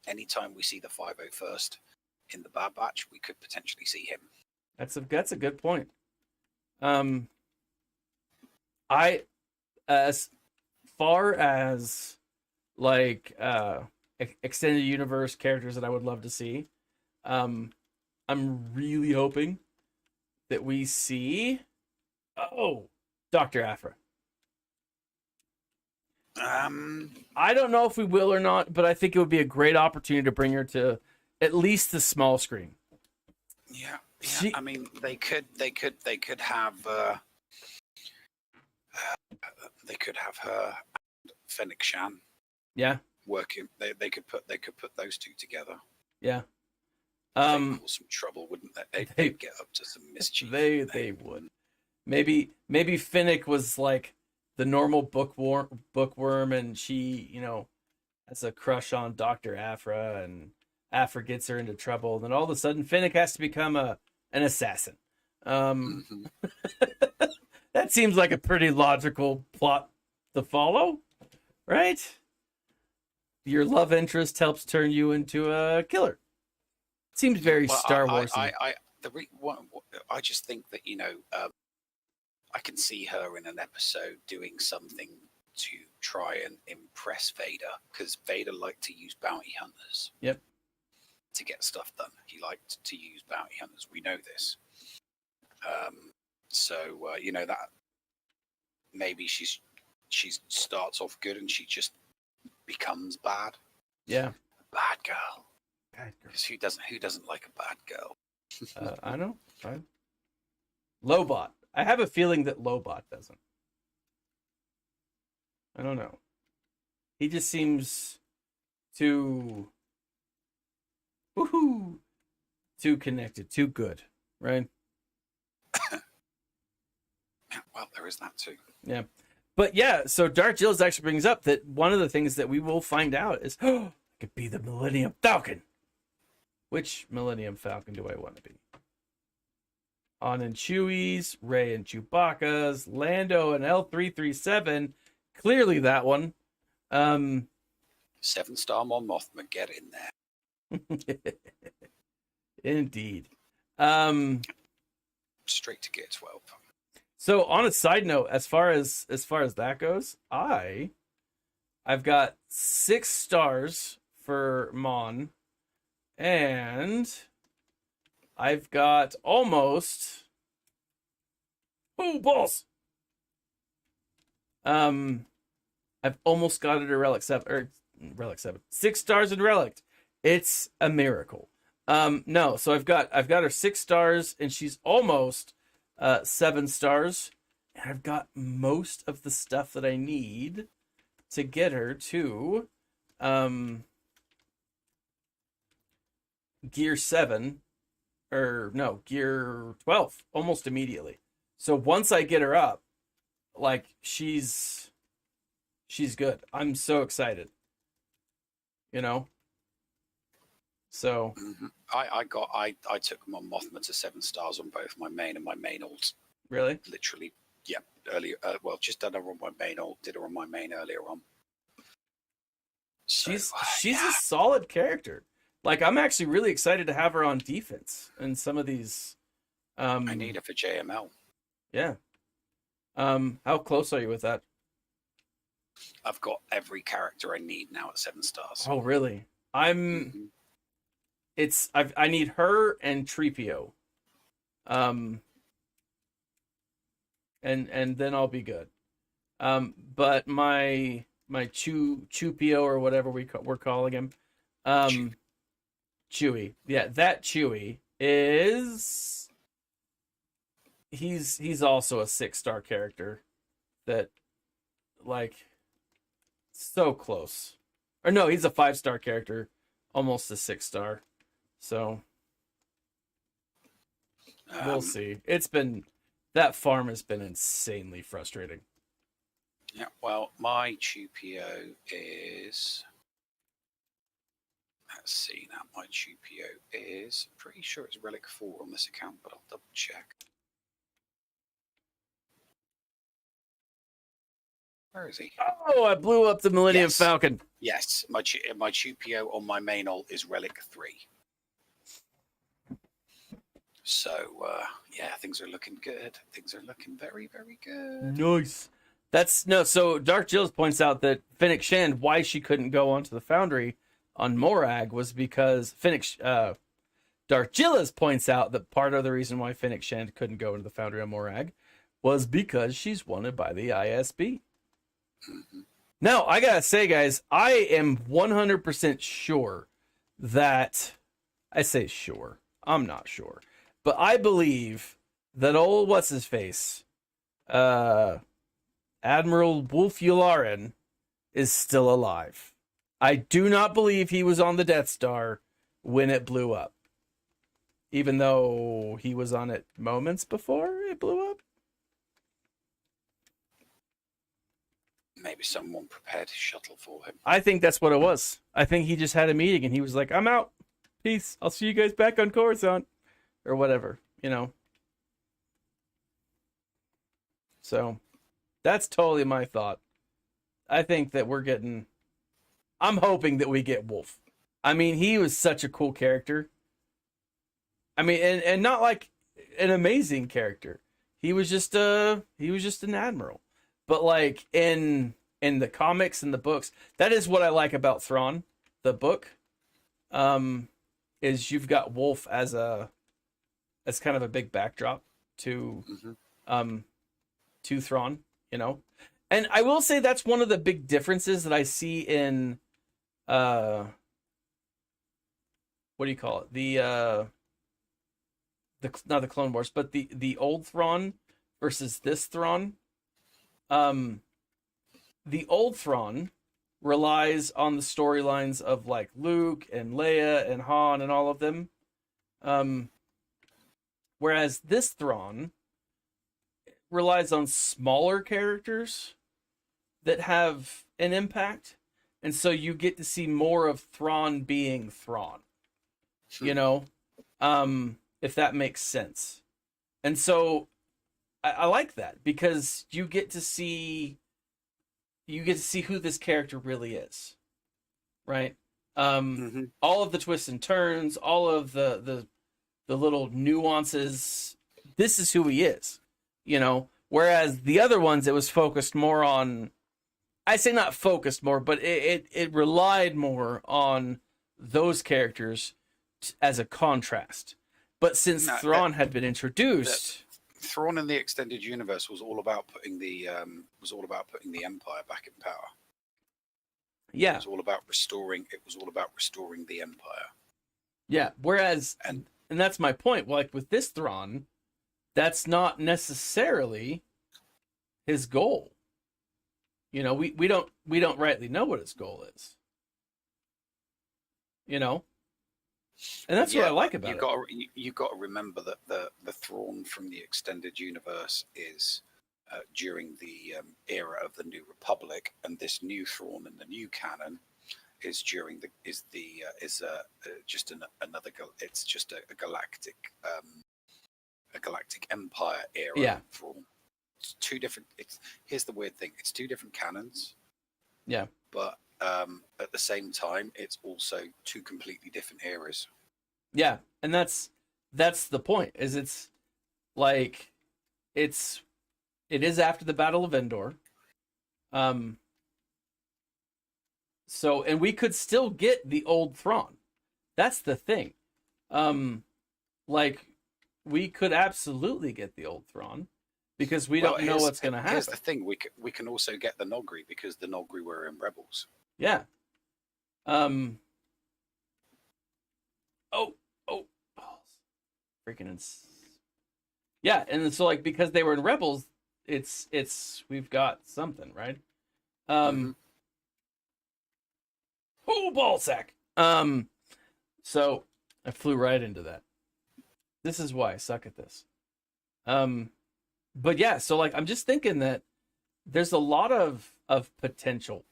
Anytime we see the 501st in the Bad Batch, we could potentially see him. That's a good point. As far as like extended universe characters that I would love to see, I'm really hoping that we see Dr. Aphra. I don't know if we will or not, but I think it would be a great opportunity to bring her to at least the small screen. Yeah. I mean, they could have her and Fennec Shan. Yeah. Working. They could put those two together. Yeah. They'd cause some trouble, wouldn't they? They'd get up to some mischief. They would. Maybe Fennec was like the normal bookworm, and she, has a crush on Dr. Aphra, and Aphra gets her into trouble. And then all of a sudden, Fennec has to become an assassin. That seems like a pretty logical plot to follow, right? Your love interest helps turn you into a killer. Seems very Star Wars. I just think that I can see her in an episode doing something to try and impress Vader, because Vader liked to use bounty hunters. Yep. To get stuff done, he liked to use bounty hunters. We know this. That maybe she starts off good and she just becomes bad. Yeah. Bad girl. Because who doesn't like a bad girl? I know. Lobot. I have a feeling that Lobot doesn't. I don't know. He just seems too connected, too good, right? Well, there is that too. Yeah. But yeah, so Dark Jills actually brings up that one of the things that we will find out is, it could be the Millennium Falcon. Which Millennium Falcon do I want to be? On and Chewie's, Rey and Chewbacca's, Lando and L337. Clearly that one. 7-star Mon Mothma, get in there. Indeed. Straight to gear 12. So on a side note, as far as that goes, I've got 6 stars for Mon, and I've got almost balls. I've almost got it a Relic 7 or Relic 7. 6 stars in Relic. It's a miracle. No, so I've got her 6 stars, and she's almost 7 stars, and I've got most of the stuff that I need to get her to gear 7, or no, gear 12 almost immediately. So once I get her up, like, she's good. I'm so excited, you know. So I took them on Mothma to 7 stars on both my main and my main alt. really, Literally, yeah. Earlier, just done her on my main alt. Did her on my main earlier on. So, she's a solid character. Like, I'm actually really excited to have her on defense in some of these. I need her for JML. Yeah. How close are you with that? I've got every character I need now at 7 stars. Oh, really? I need her and Tripio. And then I'll be good. But my Chupio, or whatever we're calling him, Chewy. Yeah, that Chewy is he's also a 6-star character that, like, so close. Or no, he's a 5-star character, almost a 6-star. So we'll see. That farm has been insanely frustrating. Yeah, well, my Chupio is... Let's see now. My Chupio is... Pretty sure it's Relic 4 on this account, but I'll double check. Where is he? Oh, I blew up the Millennium Falcon. Yes, my Chupio on my main alt is Relic 3. So, yeah, things are looking good. Things are looking very, very good. Nice. So Dark Jills points out that Fennec Shand, why she couldn't go onto the Foundry on Morag was because Dark Jillas points out that part of the reason why Fennec Shand couldn't go into the Foundry on Morag was because she's wanted by the ISB. Mm-hmm. Now, I gotta say, guys, I am 100% sure that... I say sure. I'm not sure. But I believe that old what's-his-face, Admiral Wolf Yularen, is still alive. I do not believe he was on the Death Star when it blew up. Even though he was on it moments before it blew up. Maybe someone prepared his shuttle for him. I think that's what it was. I think he just had a meeting and he was like, I'm out. Peace. I'll see you guys back on Coruscant. Or whatever, you know. So, that's totally my thought. I think that I'm hoping that we get Wolf. I mean, he was such a cool character. I mean, and not like an amazing character. He was just an admiral. But like in the comics and the books, that is what I like about Thrawn, the book. Is you've got Wolf as kind of a big backdrop to Thrawn, you know. And I will say that's one of the big differences that I see in what do you call it? The not the Clone Wars, but the old Thrawn versus this Thrawn. The old Thrawn relies on the storylines of like Luke and Leia and Han and all of them. Whereas this Thrawn relies on smaller characters that have an impact. And so you get to see more of Thrawn being Thrawn. You know? If that makes sense. And so I like that because you get to see who this character really is. Right? All of the twists and turns, all of the little nuances. This is who he is, you know. Whereas the other ones, it was focused more on. I say not focused more, but it relied more on those characters as a contrast. But since Thrawn had been introduced, Thrawn in the extended universe was all about putting the Empire back in power. Yeah, it was all about restoring the Empire. Yeah, whereas, and that's my point. Like with this Thrawn, that's not necessarily his goal. You know, we don't rightly know what his goal is. You know, and that's what I like about it. You got to remember that the Thrawn from the extended universe is during the era of the New Republic, and this new Thrawn in the new canon is during it's just a galactic empire era Thrawn. It's two different. Here's the weird thing: it's two different canons. Yeah, but at the same time, it's also two completely different eras. Yeah, and that's the point. Is it is after the Battle of Endor. So, and we could still get the old Thrawn. That's the thing. Like, we could absolutely get the old Thrawn because we don't know what's going to happen. Here's the thing: we can also get the Nogri because the Nogri were in Rebels. Yeah. Freaking yeah, and so like because they were in Rebels, it's we've got something, right? Oh, ballsack. So I flew right into that. This is why I suck at this. But yeah, so like I'm just thinking that there's a lot of potential.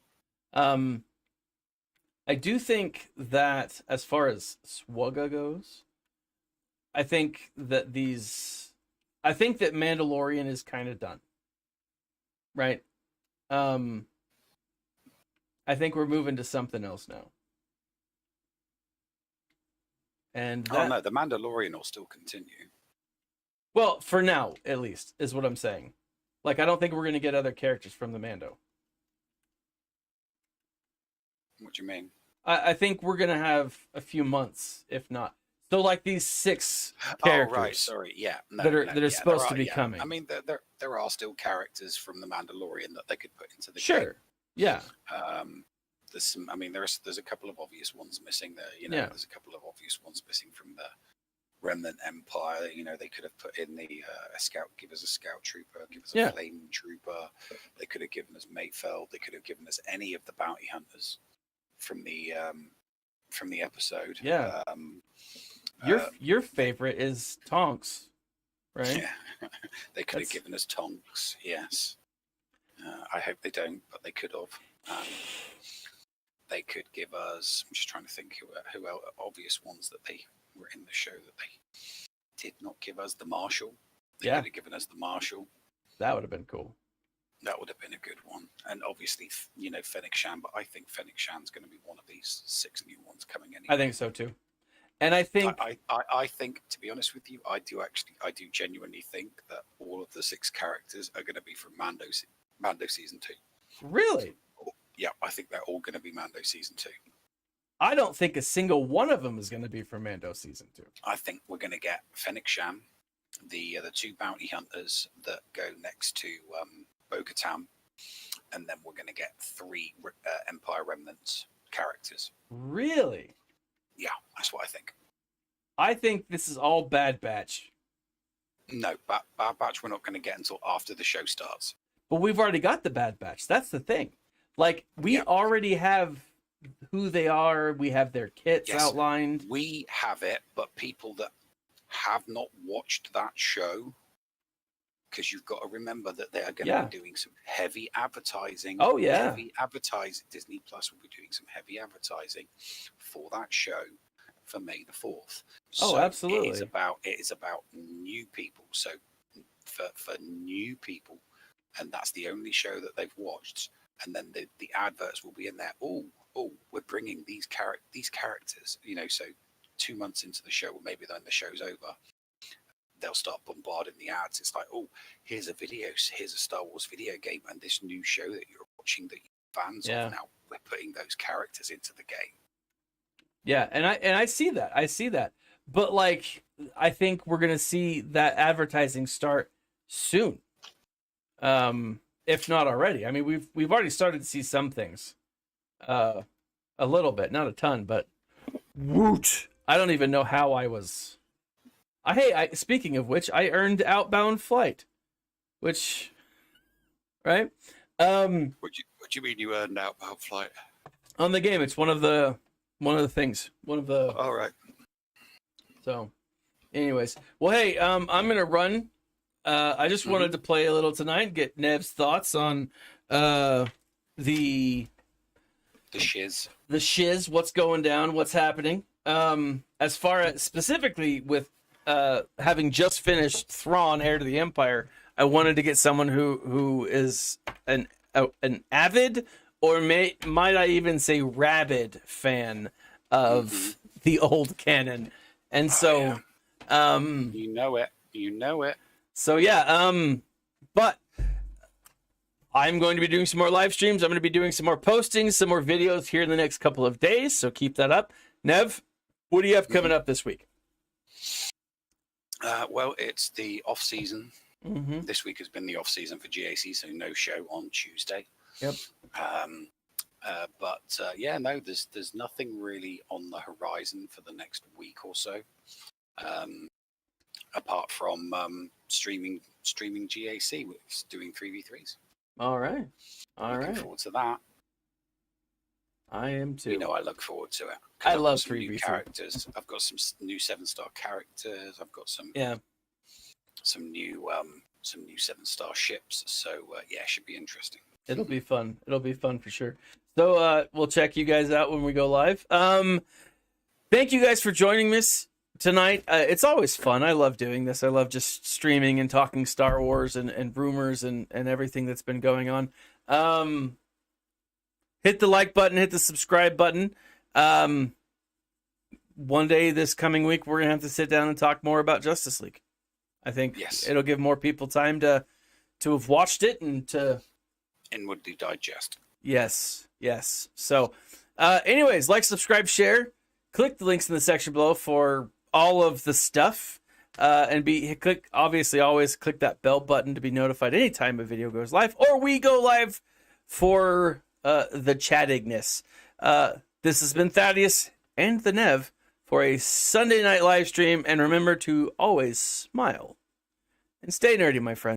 I do think that as far as SWGOH goes, I think that Mandalorian is kind of done. Right? I think we're moving to something else now. And no, the Mandalorian will still continue. Well, for now, at least, is what I'm saying. Like, I don't think we're going to get other characters from the Mando. What do you mean? I think we're going to have a few months, if not. So, like, these 6 characters. Oh, right, sorry, yeah. That are supposed to be coming. I mean, there are still characters from the Mandalorian that they could put into the game. Sure, yeah. There's some. I mean, there's a couple of obvious ones missing there. You know, there's a couple of obvious ones missing from the Remnant Empire. You know, they could have put in the a scout, give us a scout trooper, give us a flame trooper. They could have given us Mayfeld. They could have given us any of the bounty hunters from the episode. Yeah. Your favorite is Tonks, right? Yeah. They could have given us Tonks. Yes. I hope they don't, but they could have. They could give us. I'm just trying to think who else, obvious ones that they were in the show that they did not give us. The Marshal. They could have given us the Marshal. That would have been cool. That would have been a good one. And obviously, you know, Fennec Shan. But I think Fennec Shan's going to be one of these 6 new ones coming anyway. I think so too. And I think I think, to be honest with you, I do genuinely think that all of the 6 characters are going to be from Mando season 2. Really? Yeah, I think they're all going to be Mando season 2. I don't think a single one of them is going to be from Mando season 2. I think we're going to get Fennec Shan, the 2 bounty hunters that go next to Bo-Katan, and then we're going to get 3 Empire Remnants characters. Really? Yeah, that's what I think. I think this is all Bad Batch. No, Bad Batch we're not going to get until after the show starts. But we've already got the Bad Batch. That's the thing. Like, we already have who they are. We have their kits outlined. We have it, but people that have not watched that show, because you've got to remember that they are going to be doing some heavy advertising. Oh, yeah. Heavy advertising. Disney Plus will be doing some heavy advertising for that show for May the 4th. So absolutely. It is about new people. So for new people, and that's the only show that they've watched. And then the adverts will be in there. Oh, oh, we're bringing these characters, so 2 months into the show, or maybe then the show's over, they'll start bombarding the ads. It's like, oh, here's a Star Wars video game, and this new show that you're watching that you're fans of now, we're putting those characters into the game. Yeah, and I see that. But like, I think we're gonna see that advertising start soon. If not already. I mean, we've already started to see some things. A little bit, not a ton, but woot. I don't even know how I was. Speaking of which, I earned outbound flight, which, right? What do you mean you earned outbound flight? On the game, it's one of the things. All right. So, anyways, well, hey, I'm gonna run. I just wanted to play a little tonight, get Nev's thoughts on the shiz, what's going down, what's happening. As far as specifically with having just finished Thrawn, Heir to the Empire, I wanted to get someone who is an avid, or might I even say rabid fan of the old canon. And so you know it. So yeah, but I'm going to be doing some more live streams. I'm going to be doing some more postings, some more videos here in the next couple of days. So keep that up. Nev, what do you have coming up this week? Well, it's the off season. This week has been the off season for GAC, so no show on Tuesday. Yep. There's nothing really on the horizon for the next week or so. Apart from streaming GAC, with doing 3v3s. All right. Looking forward to that. I am too. I look forward to it. I love 3v3 new characters. I've got some new 7-star characters. I've got some new 7-star ships. So it should be interesting. It'll be fun. It'll be fun for sure. So we'll check you guys out when we go live. Thank you guys for joining us tonight. It's always fun. I love doing this. I love just streaming and talking Star Wars and rumors and everything that's been going on. Hit the like button, hit the subscribe button. One day this coming week, we're going to have to sit down and talk more about Justice League. I think it'll give more people time to have watched it and to inwardly digest. Yes. So, anyways, like, subscribe, share. Click the links in the section below for all of the stuff. Always click that bell button to be notified anytime a video goes live or we go live for the chattingness. This has been Thaddeus and the Nev for a Sunday night live stream. And remember to always smile and stay nerdy, my friend.